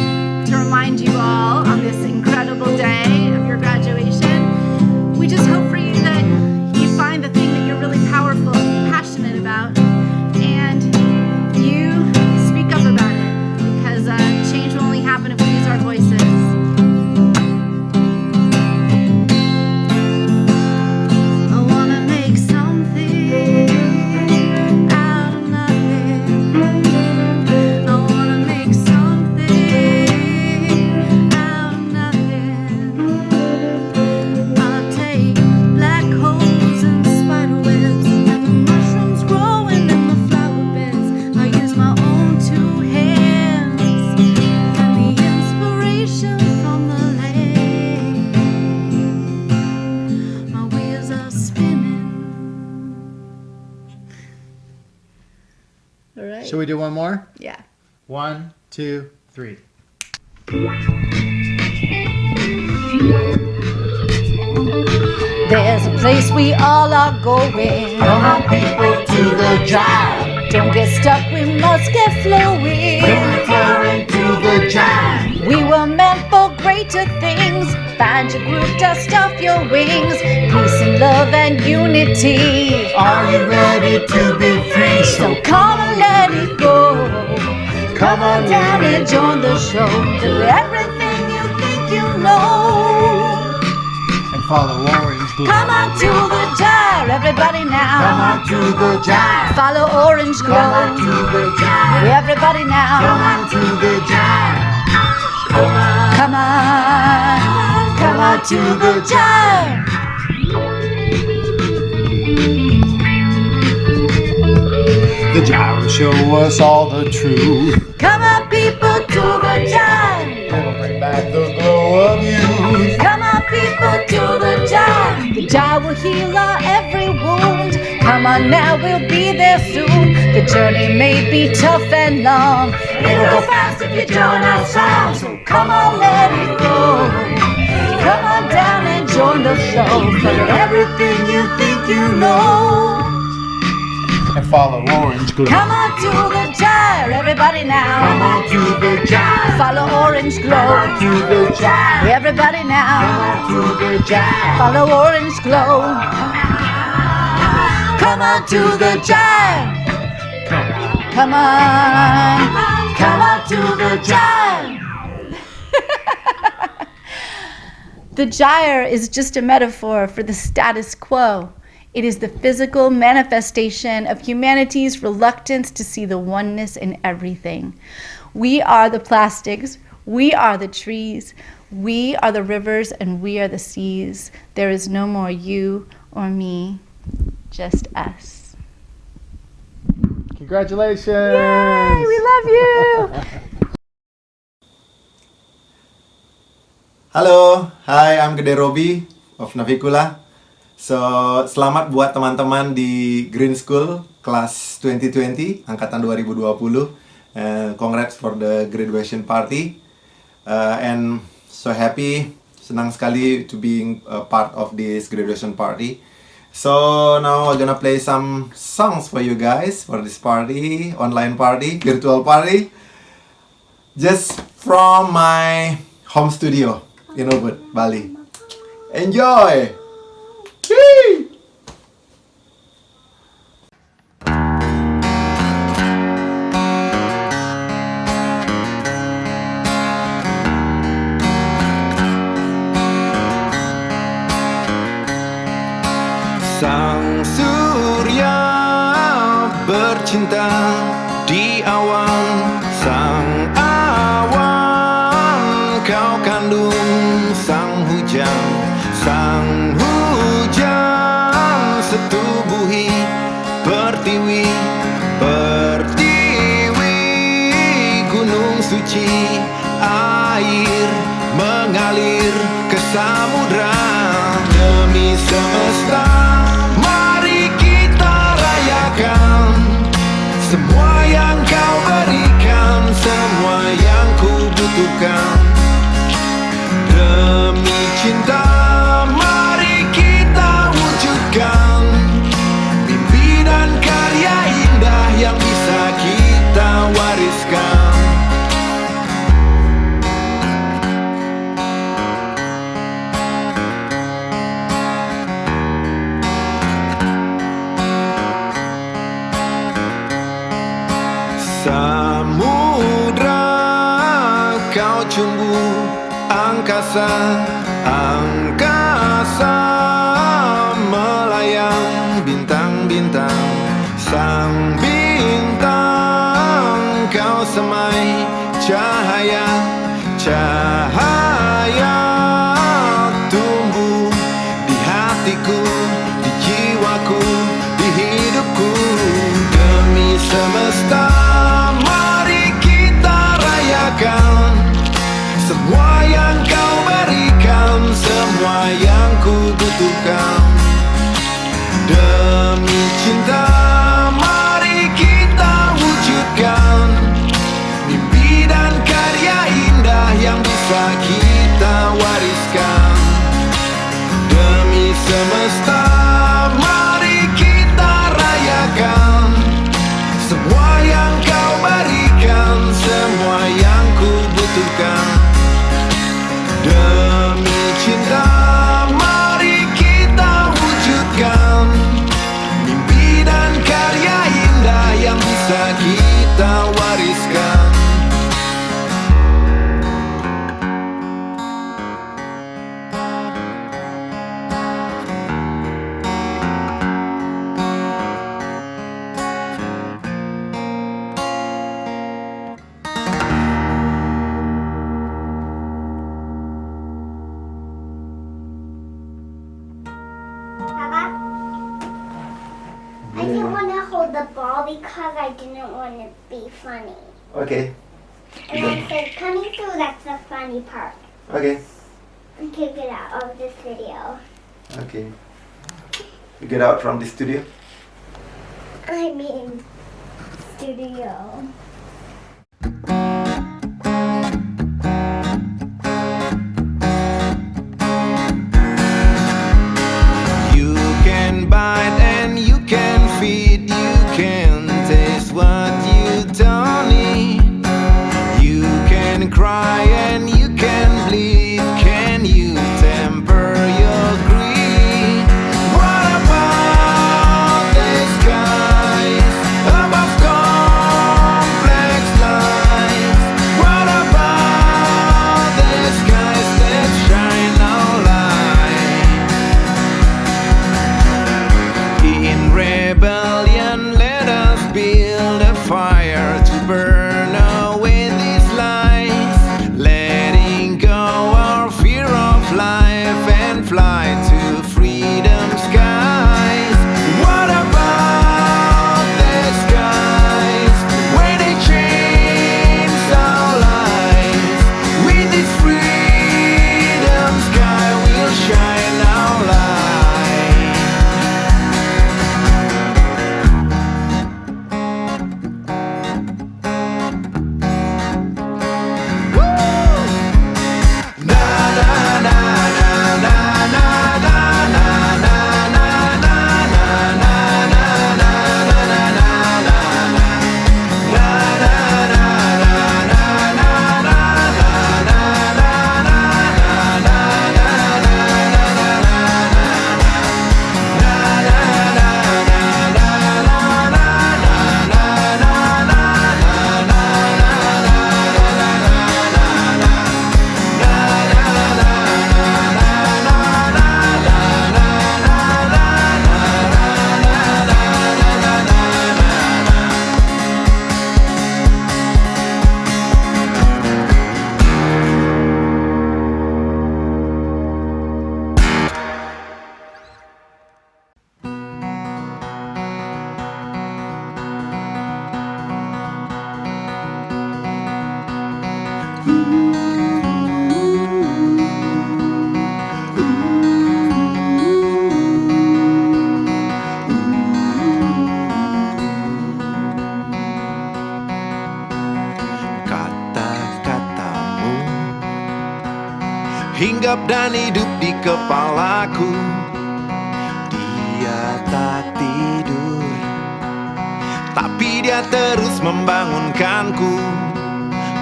Speaker 1: to remind you all on this incredible day of your graduation. We just hope for you that you find the thing that you're really powerful and passionate about, and you speak up about it, because change will only happen if we use our voices. I wanna make something out of nothing. I wanna make something out of nothing. I'll take black holes and spider webs and the mushrooms growing in the flower beds. I'll use my own two hands and the inspiration from the lake. My wheels are spinning. All right.
Speaker 3: Should we do one more?
Speaker 1: Yeah.
Speaker 3: 1, 2, 3.
Speaker 1: There's a place we all are going. Come on, people, to the jive. Don't get stuck, we must get flowing. Referring to the jive. We were meant for greater things. Find your group, dust off your wings. Peace and love and unity. Are you ready to be free? So come and let it go. Come on down and join the show. Do everything you think you know.
Speaker 3: And follow Orange Glow.
Speaker 1: Come on to the jive, everybody now.
Speaker 3: Come on to the jive.
Speaker 1: Follow Orange Glow.
Speaker 3: Come on to the jive.
Speaker 1: Everybody now.
Speaker 3: Come on to the jive.
Speaker 1: Come on. Come on. Come on to the jive.
Speaker 3: The jive will show us all the truth.
Speaker 1: Come on, people, to the jive.
Speaker 3: It'll bring back the glow of youth.
Speaker 1: Come on, people, to the jive. The jive will heal our every wound. Come on now, we'll be there soon. The journey may be tough and long. It'll go fast if you join our song. So come on, let it go. Come on down and join the show. For everything you think you know.
Speaker 3: And follow Orange Glow.
Speaker 1: Come on to the jive, everybody now.
Speaker 3: Come on to the jive.
Speaker 1: Follow Orange Glow.
Speaker 3: Come on to the jive.
Speaker 1: Everybody now.
Speaker 3: Come on to the jive.
Speaker 1: Follow Orange Glow. Come on to the jive. Come on. Come on to the jive. The gyre is just a metaphor for the status quo. It is the physical manifestation of humanity's reluctance to see the oneness in everything. We are the plastics, we are the trees, we are the rivers, and we are the seas. There is no more you or me, just us.
Speaker 3: Congratulations!
Speaker 1: Yay, we love you!
Speaker 4: Halo, hi, I'm Gede Robi of Navicula. So, selamat buat teman-teman di Greene School kelas 2020, angkatan 2020. Congrats for the graduation party. And so happy, senang sekali to being a part of this graduation party. So, now I'm gonna play some songs for you guys for this party, online party, virtual party. Just from my home studio in Ubud, Bali. Enjoy! Whee!
Speaker 11: Sang surya bercinta di awan, sang awan kau kandung, sang hujan setubuhi pertiwi gunung suci, air mengalir ke samudra. Demi semesta mari kita rayakan semua yang kau berikan, semua yang ku butuhkan. Demi cinta
Speaker 4: Samudra kau cumbu, angkasa, angkasa melayang, bintang-bintang, sang bintang kau semai, cahaya, cahaya tumbuh di hatiku, di jiwaku, di hidupku. Demi semesta mari kita rayakan semua yang kau berikan, semua yang ku butuhkan. Demi cinta mari kita wujudkan mimpi dan karya indah yang bisa kita wariskan. Demi semesta mari kita rayakan semua yang kau berikan, semua yang ku butuhkan. Demi cinta mari kita wujudkan mimpi dan karya indah yang bisa kita wariskan.
Speaker 5: I didn't want to hold the ball because I didn't want to be funny.
Speaker 4: Okay.
Speaker 5: And I said, coming through, that's the funny part.
Speaker 4: Okay.
Speaker 5: And take it out of this video.
Speaker 4: Okay. You get out from the studio?
Speaker 5: I mean, studio.
Speaker 4: You can bite and you can feed, you can taste what you don't need. You can cry and you can bleed. Can you temper your greed? What about the skies above complex lines? What about the skies that shine our light? In rebellion, let us build a fire to burn away these lies, letting go our fear of life and fly to freedom's skies. What about the skies when they change our lives? With this freedom sky will shine our light. Kata-katamu hinggap dan hidup di kepalaku. Dia tak tidur, tapi dia terus membangunkanku,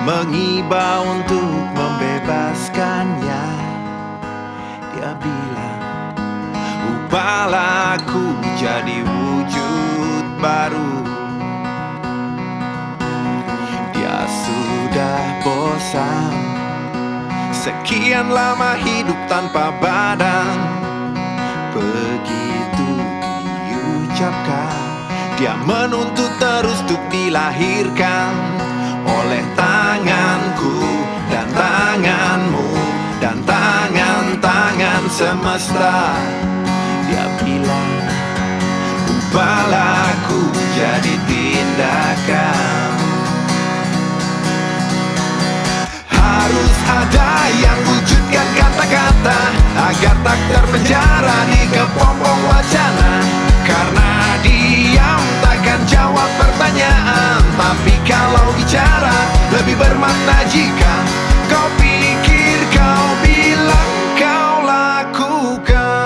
Speaker 4: mengiba untuk membebaskannya. Dia bilang, ubahlah aku jadi wujud baru. Dia
Speaker 11: bosan. Sekian lama hidup tanpa badan. Begitu diucapkan, dia menuntut terus untuk dilahirkan oleh tanganku dan tanganmu dan tangan-tangan semesta. Dia bilang, ubahlah aku jadi tindakan. Harus ada yang wujudkan kata-kata agar tak terpenjara di kepompong wacana. Karena diam takkan jawab pertanyaan, tapi kalau bicara lebih bermakna jika kau pikir, kau bilang, kau lakukan.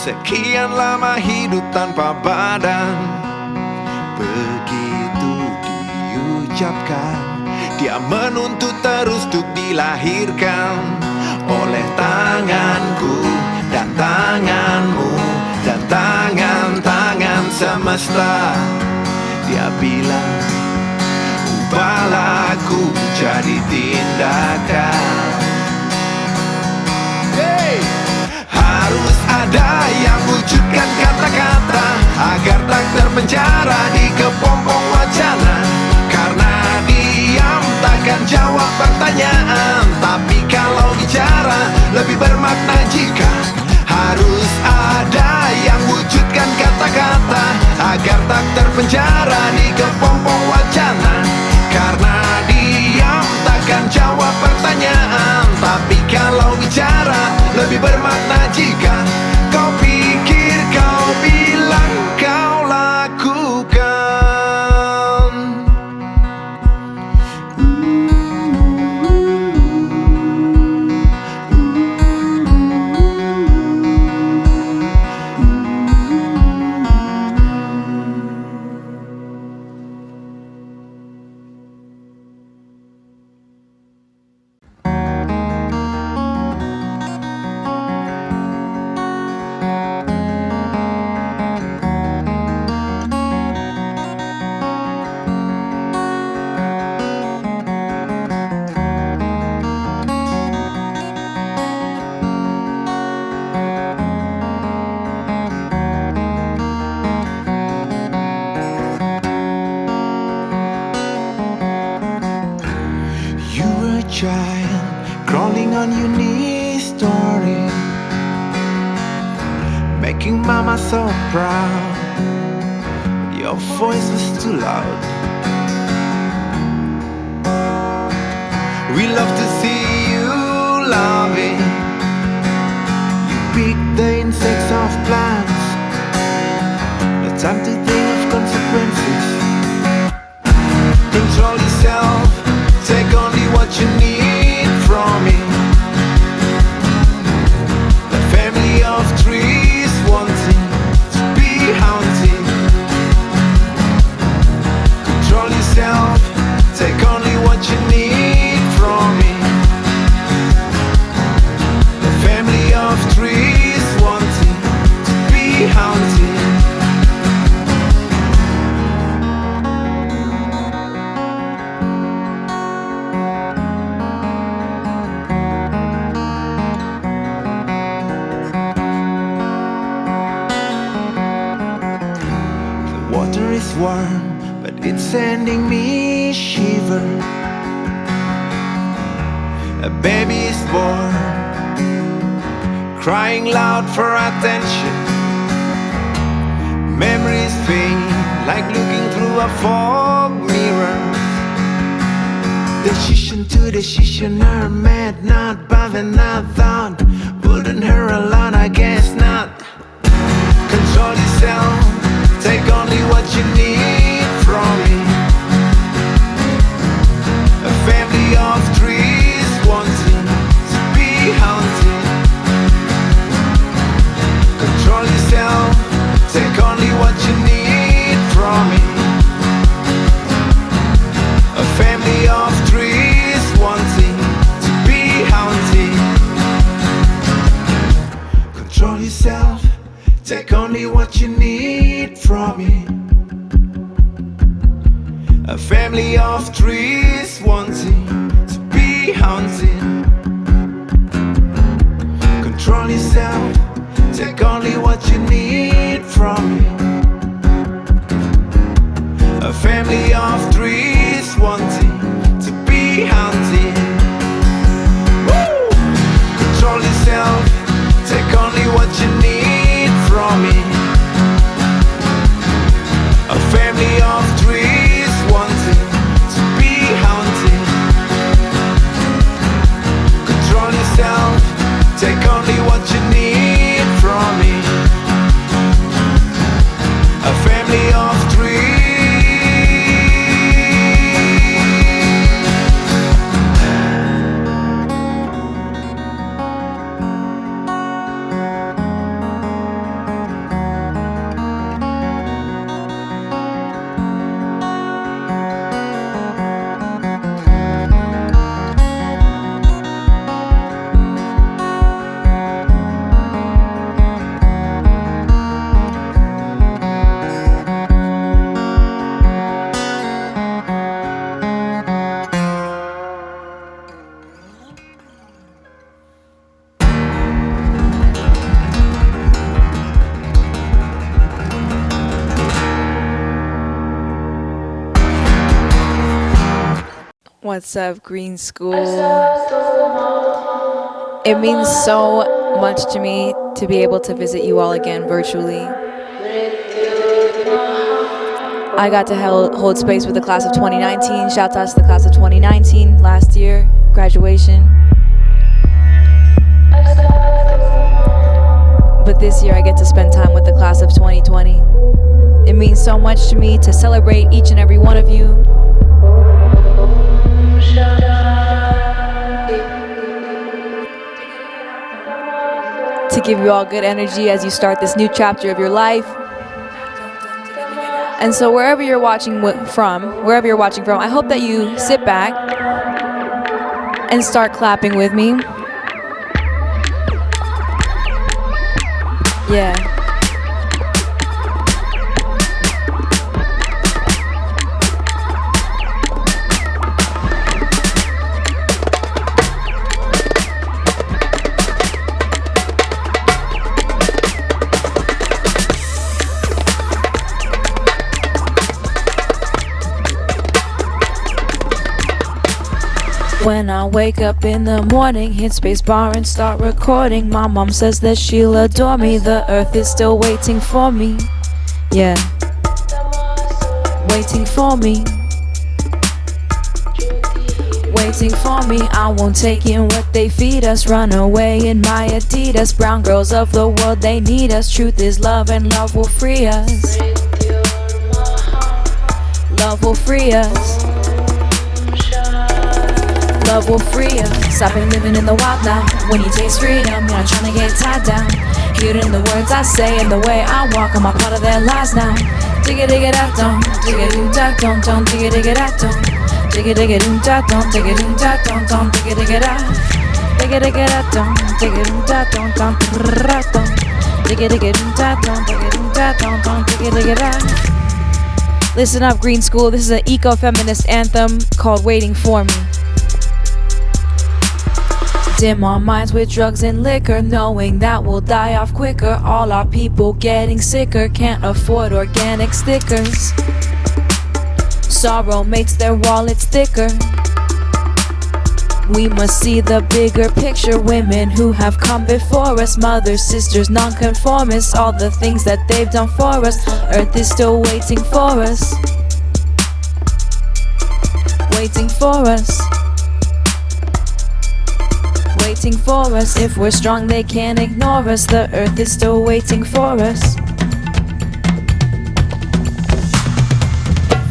Speaker 11: Sekian lama hidup tanpa badan. Begitu diucapkan, dia menuntut terus untuk dilahirkan oleh tanganku dan tanganmu dan tangan-tangan semesta. Dia bilang, ubahlah aku jadi tindakan. Harus ada yang wujudkan kata-kata agar tak terpenjara di kepompong wacana. Karena diam takkan jawab pertanyaan, tapi kalau bicara lebih bermakna jika harus ada yang wujudkan kata-kata agar tak terpenjara di kepompong wacana. Karena diam takkan jawab pertanyaan, tapi kalau bicara lebih bermakna jika kau pikir, kau bilang, kau lakukan. Child crawling on your knees, story, making mama so proud. Your voice was too loud. We love to see you loving. You pick the insects off plants. No time to think of consequences. Control yourself. Take only what you need from me. The family of trees wanting to be haunted. Control yourself. Take only what you need from me. The family of trees wanting to be haunted. Is warm, but it's sending me shiver. A baby is born, crying loud for attention. Memories fade like looking through a fog mirror. Decision to decisioner, mad, not bothered, not thought. Wouldn't her alone, I guess not. Control yourself. Take only what you need from me. A family of trees wanting to be haunted. Control yourself. Take only what you need from me. from me. A family of trees wanting to be haunted. Control yourself, take only what you need from me. A family of trees wanting to be haunted. Woo! Control yourself, take only what you need from me. A family of trees wanting to be haunted. Control yourself, take only what you need from me. A family of trees.
Speaker 6: What's up, Greene School? It means so much to me to be able to visit you all again virtually. I got to hold space with the class of 2019. Shout out to the class of 2019 last year, graduation. But this year I get to spend time with the class of 2020. It means so much to me to celebrate each and every one of you. To give you all good energy as you start this new chapter of your life. And so wherever you're watching from, I hope that you sit back and start clapping with me. Yeah. When I wake up in the morning, hit spacebar and start recording. My mom says that she'll adore me. The earth is still waiting for me. Yeah, waiting for me. Waiting for me. I won't take in what they feed us. Run away in my Adidas. Brown girls of the world, they need us. Truth is love and love will free us. Love will free us. Love will free us. I've been living in the wild now. When you taste freedom, you're not trying to get tied down. Hearing the words I say and the way I walk, I'm a part of their lives now. Digga digga da dum, digga doo da dum dum, digga digga da dum, digga digga doo da dum, digga doo da dum dum, digga digga da, digga digga da dum, digga doo da dum dum, digga digga doo da dum, digga doo da dum dum, digga digga da. Listen up, Greene School. This is an eco-feminist anthem called "Waiting for Me." Dim our minds with drugs and liquor, knowing that we'll die off quicker. All our people getting sicker, can't afford organic stickers. Sorrow makes their wallets thicker. We must see the bigger picture. Women who have come before us, mothers, sisters, nonconformists, all the things that they've done for us. Earth is still waiting for us. Waiting for us. Waiting for us. If we're strong, they can't ignore us. The earth is still waiting for us. If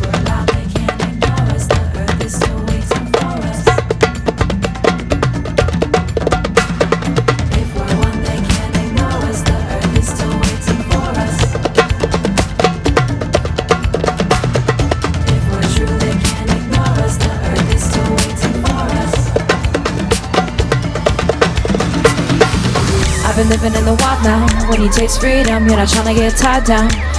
Speaker 6: we're loud, they can't ignore us. The earth is still waiting for us. If we're one, they can't ignore us. The earth is still waiting for us. If we're true, they can't ignore us. The earth is still waiting for us. I've been living in the wild now. When you taste freedom, you're not trying to get tied down.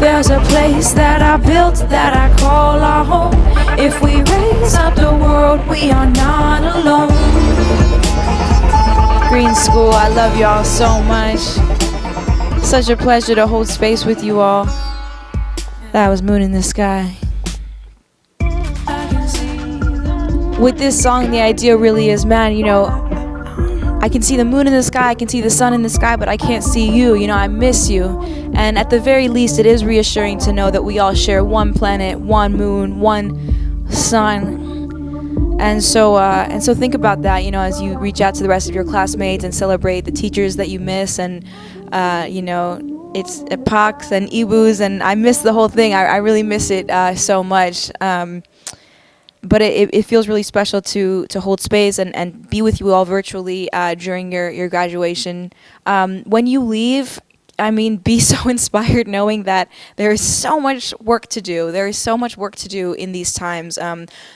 Speaker 6: There's a place that I built that I call our home. If we raise up the world, we are not alone. Greene School, I love y'all so much. Such a pleasure to hold space with you all. That was Moon in the Sky. With this song, the idea really is, man, you know, I can see the moon in the sky, I can see the sun in the sky, but I can't see you, you know, I miss you. And at the very least, it is reassuring to know that we all share one planet, one moon, one sun. And so think about that, you know, as you reach out to the rest of your classmates and celebrate the teachers that you miss. And, you know, it's epochs and ibus, and I miss the whole thing. I really miss it so much. But it feels really special to hold space and be with you all virtually during your graduation. When you leave, I mean, be so inspired knowing that there is so much work to do. There is so much work to do in these times.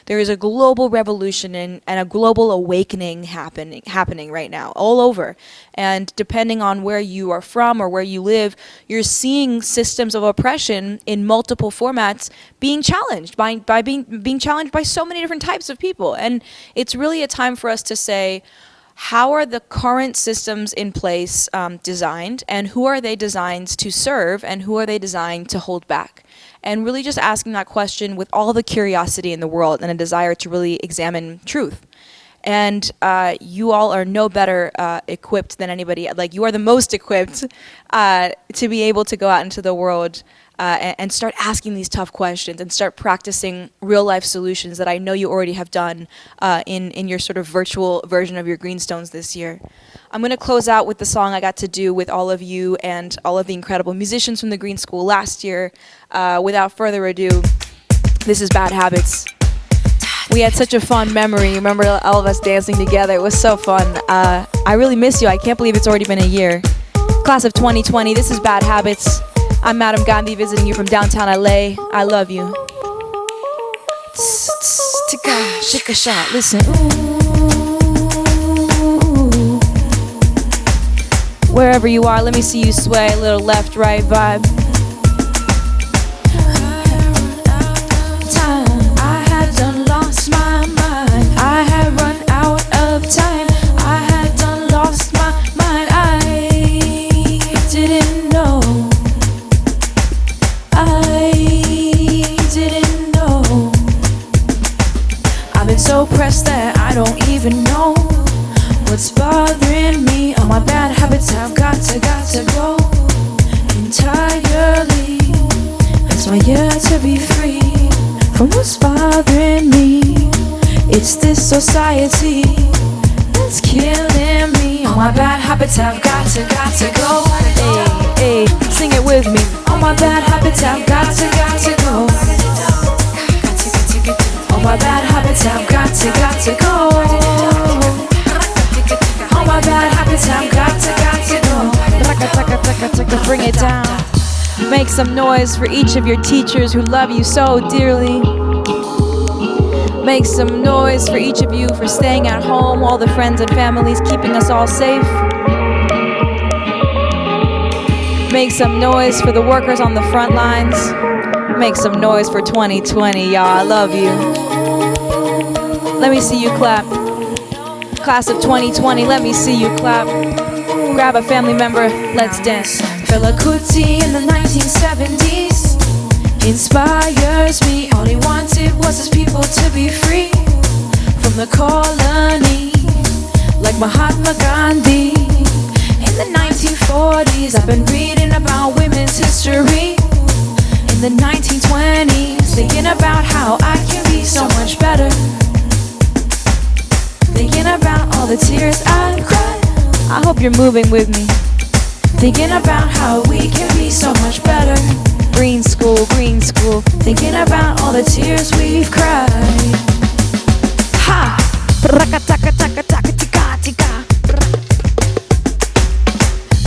Speaker 6: There is a global revolution and a global awakening happening right now all over. And depending on where you are from or where you live, you're seeing systems of oppression in multiple formats being challenged by being challenged by so many different types of people. And it's really a time for us to say, how are the current systems in place designed, and who are they designed to serve, and who are they designed to hold back? And really just asking that question with all the curiosity in the world and a desire to really examine truth. And you all are no better equipped than anybody. Like, you are the most equipped to be able to go out into the world and start asking these tough questions and start practicing real life solutions that I know you already have done in your sort of virtual version of your Greenstones this year. I'm going to close out with the song I got to do with all of you and all of the incredible musicians from the Greene School last year. Without further ado, this is Bad Habits. We had such a fun memory. Remember all of us dancing together? It was so fun. I really miss you. I can't believe it's already been a year. Class of 2020, this is Bad Habits. I'm Madam Gandhi visiting you from downtown LA. I love you. Shake a shot, listen. Wherever you are, let me see you sway. A little left, right vibe. I had done lost my mind. I had run out of time. I had done lost my mind. I didn't know. I didn't know. I've been so pressed that I don't even know what's bothering me. All my bad habits have got to go entirely. It's my year to be free from what's bothering me. It's this society that's killing me. All my bad habits have got to go. Hey, sing it with me. All my bad habits have got to go. All my bad habits have got to go. All my bad habits have got to go. Bring it down. Make some noise for each of your teachers who love you so dearly. Make some noise for each of you for staying at home, all the friends and families keeping us all safe. Make some noise for the workers on the front lines. Make some noise for 2020, y'all. I love you. Let me see you clap. Class of 2020, let me see you clap. Grab a family member, let's dance. Fela Kuti in the 1970s inspires me. All he wanted was his people to be free from the colony, like Mahatma Gandhi. In the 1940s, I've been reading about women's history. In the 1920s, thinking about how I can be so much better. Thinking about all the tears I've cried. I hope you're moving with me. Thinking about how we can be so much better. Greene School, Greene School. Thinking about all the tears we've cried. Ha! Raka-taka-taka-taka-tika-tika.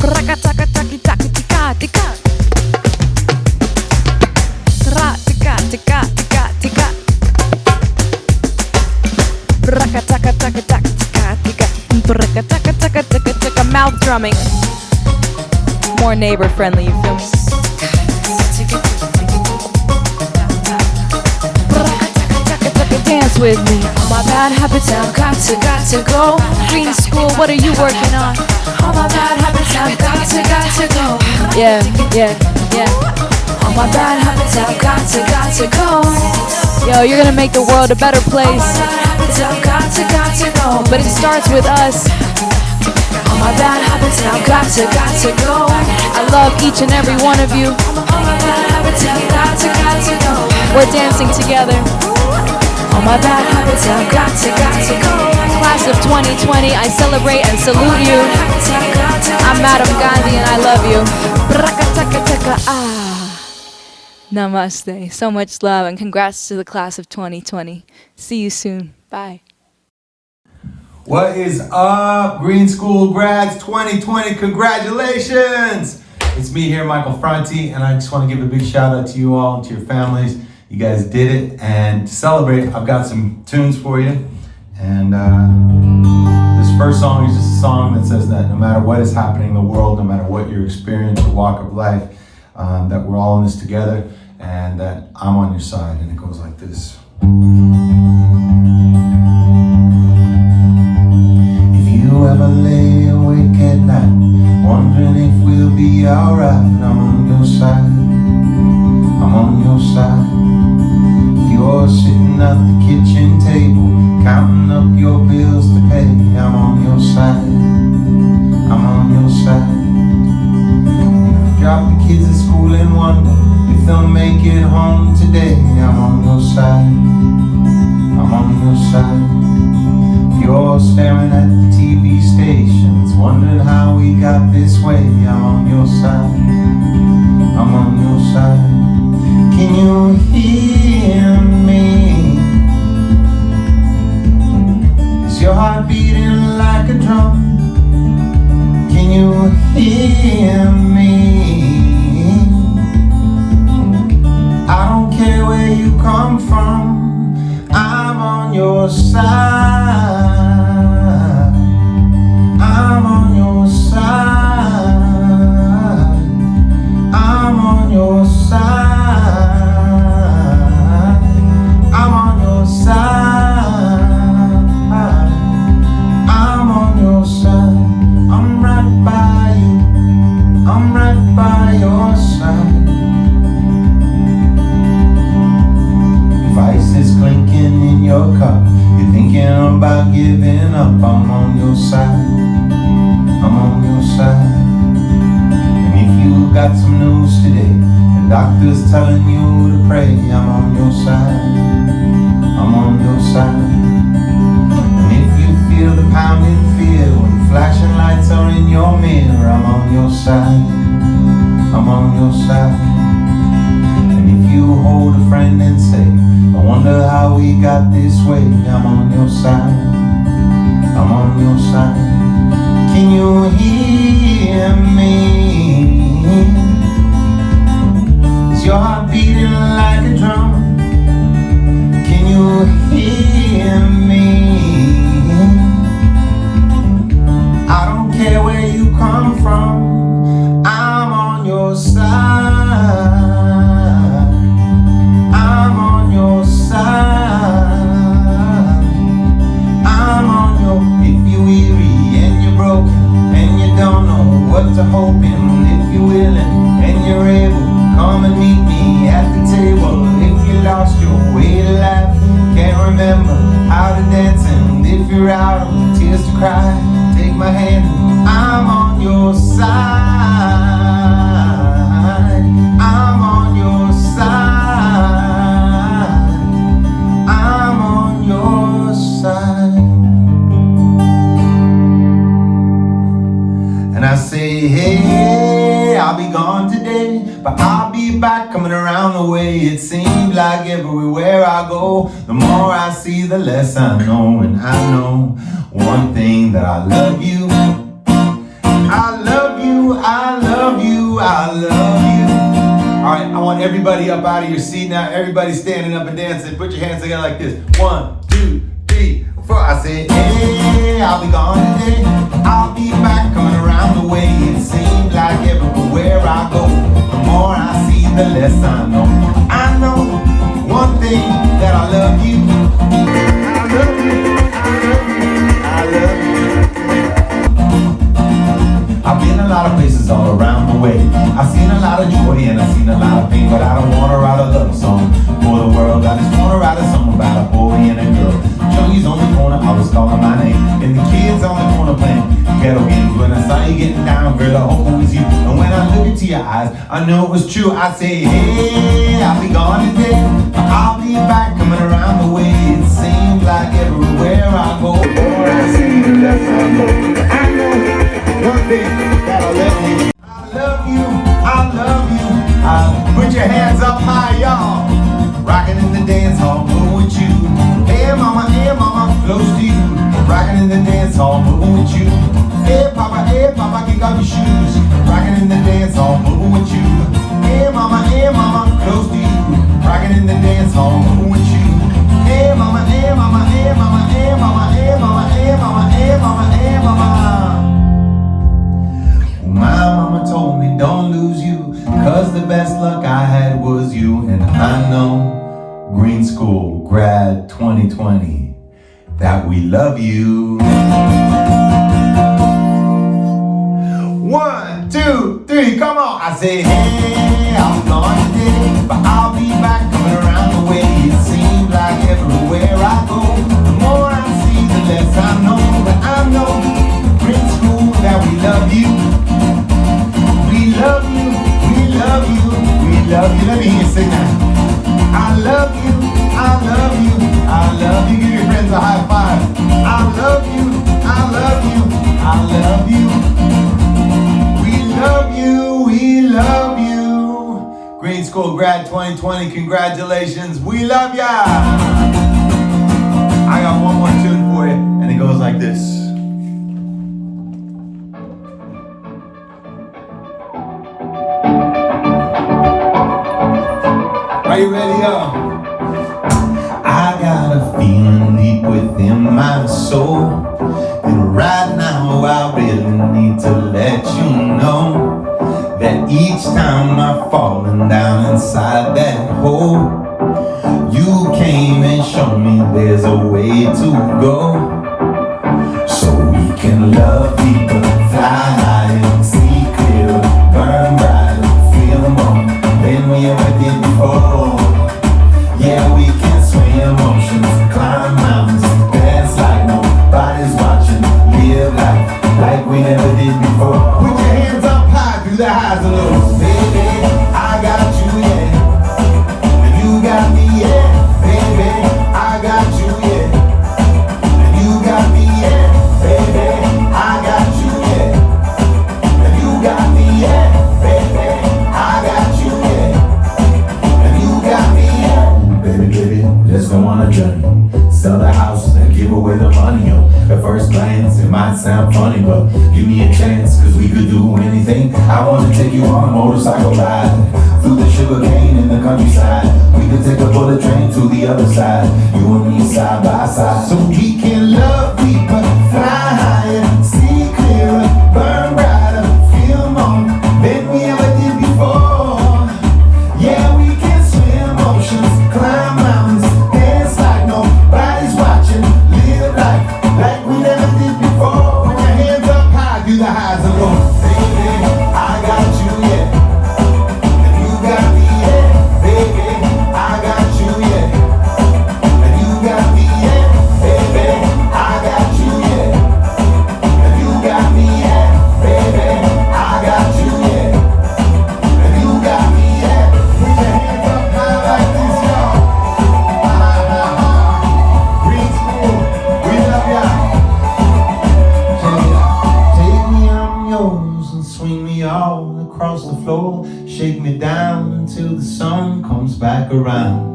Speaker 6: Raka-taka-taka-taka-tika-tika. Ra-tika-tika-tika-tika. Raka-taka-taka-taka-tika-tika. Raka-taka-taka-taka-tika. Mouth drumming. More neighbor friendly, you feel me? dance with me. All my bad habits I've got to go. Greene School, what are you working on? All my bad habits I've got to go. Yeah. All my bad habits I've got to go. Yo, you're gonna make the world a better place. All my bad habits I've got to go. But it starts with us. All my bad habits I've got to go. I love each and every one of you. All my bad habits I've got to go. We're dancing together. All my bad habits I've got to go. Class of 2020, I celebrate and salute you. I'm Madam Gandhi and I love you. Namaste. So much love and congrats to the class of 2020. See you soon. Bye.
Speaker 4: What is up, Greene School grads 2020? Congratulations! It's me here, Michael Franti, and I just want to give a big shout out to you all and to your families. You guys did it, and to celebrate, I've got some tunes for you. And this first song is just a song that says that no matter what is happening in the world, no matter what your experience or walk of life, that we're all in this together, and that I'm on your side. And it goes like this. You ever lay awake at night, wondering if we'll be alright? I'm on your side, I'm on your side. If you're sitting at the kitchen table, counting up your bills to pay, I'm on your side, I'm on your side. If you drop the kids at school and wonder if they'll make it home today, I'm on your side, I'm on your side. You're staring at the TV stations, wondering how we got this way. I'm on your side, I'm on your side. Can you hear me? Is your heart beating like a drum? Can you hear me? I don't care where you come from, I'm on your side. I'm on your side. I'm on your side. I'm on your side. I'm on your side. I'm right by you. I'm right by your side. If ice is clinking in your cup, you're thinking about giving up, I'm on your side, I'm on your side. And if you got some news today, and doctor's telling you to pray, I'm on your side, I'm on your side. And if you feel the pounding fear when flashing lights are in your mirror, I'm on your side, I'm on your side. And if you hold a friend and say, I wonder how we got this way, I'm on your side, I'm on your side. Can you hear me? Is your heart beating like a drum? Can you hear me? I don't care where you come from, I'm on your side. I'm on your side. I'm on your. If you're weary and you're broken and you don't know what to hope in, if you're willing and you're able, come and meet me at the table. If you lost your way to life, can't remember how to dance, and if you're out of tears to cry, take my hand, I'm on your side. I'm on your side. I'm on your side. And I say, hey, I'll be gone today, but I'll be back coming around the way. It seems like everywhere I go, the more I see, the less I know. And I know one thing, that I love you. I love you, I love you, I love you. All right, I want everybody up out of your seat now. Everybody standing up and dancing. Put your hands together like this. 1, 2, 3, 4. I say, hey, I'll be gone today. I'll be back coming around the way. It seems like everywhere I go, the more I see, the less I know. I know one thing that I love you. I love you, I love you, I love you. I've been a lot of places all around the way. I've seen a lot of joy and I've seen a lot of pain, but I don't wanna write a love song for the world. I just wanna write a song about a boy and a girl. Joey's on the corner, always calling my name, and the kids on the corner playing ghetto games. When I saw you getting down, girl, I hope it was you. And when I look into your eyes, I know it was true. I say, hey, I'll be gone today, but I'll be back coming around the way. It seems like everywhere I go, the more I see you, the less I know. I know one thing that I love you. I love you, I love you. Put your hands up high, y'all. Rocking in the dance hall, moving with you. Hey mama, close to you. Rocking in the dance hall, moving with you. Hey papa, kick off your shoes. Rocking in the dance hall, moving with you. Hey mama, close to you. Rocking in the dance hall, moving with you. Hey mama, hey mama, hey mama, hey mama, hey mama, hey mama, hey mama, hey mama. My mama told me don't lose you, cause the best luck I had was you. And I know Greene School grad 2020 that we love you. 1, 2, 3, come on. I say, hey, I'm gone today, but I'll be back coming around the way. It seems like everywhere I go, the more I see, the less I know. But I know Greene School that we love you. We love you, we love you, we love you. Let me hear you sing that. I love you, I love you, I love you. Give your friends a high five. I love you, I love you, I love you. We love you, we love you. Greene School grad 2020, congratulations. We love ya. I got one more tune for you, and it goes like this. Are you ready, y'all? I got a feeling deep within my soul, and right now I really need to let you know that each time I've fallen down inside that hole, you came and showed me there's a way to go, so we can love people, fly high and see clear, burn bright, feel more than we ever did before. Yeah, we can sway emotions, climb mountains, dance like nobody's watching, live life like we never did before. Put your hands up high through the highs and lows. Baby, I got you, yeah, and you got me, yeah. Baby, I got you, yeah, and you got me, yeah. Baby, I got you, yeah, and you got me, yeah. Baby, I got you, yeah, and you got me, yeah. Baby, let's go on a journey. Sell the house and give away the money, yo. At first glance, it might sound funny, but give me a chance, cause we could do anything. I wanna take you on a motorcycle ride through the sugar cane in the countryside. We could take a bullet train to the other side, you and me side by side, so we can love people, fly higher, see clearer, burn brighter, feel more than we ever did before. Yeah, we can swim oceans, climb mountains, dance like nobody's watching, live life like we never did before. Put your hands up high, do the highs and lows. Baby, I got you, yeah, and you got me, yeah. Baby, I got you, yeah, and you got me, yeah. Baby, I got you, yeah, and you got me, yeah. Baby, I got you, yeah, and you got me, yeah. Put your hands up high like this, y'all. Greene School, we love ya. Check it out. Take me, I'm yours, and swing me all across the floor. Shake me down until the sun comes back around.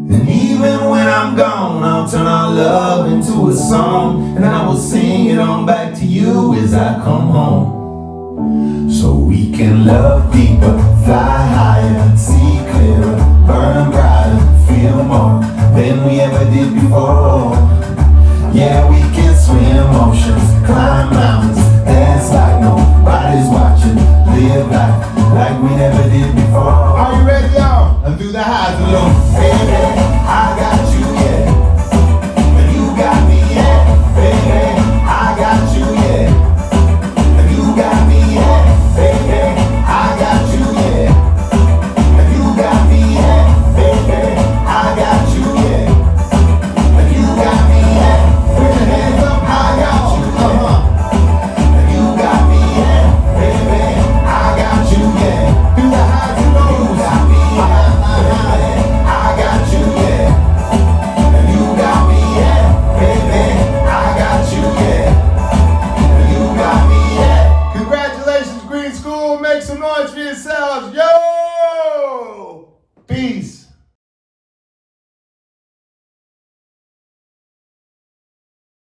Speaker 4: And even when I'm gone, I'll turn our love into a song, and I will sing it on back to you as I come home. So we can love deeper, fly higher, see clearer, burn brighter, feel more than we ever did before. Yeah, we can swim oceans, climb mountains, dance like no
Speaker 11: Everybody's watching, live life like we never did before. Are you ready, y'all? And through the highs and lows, baby, I got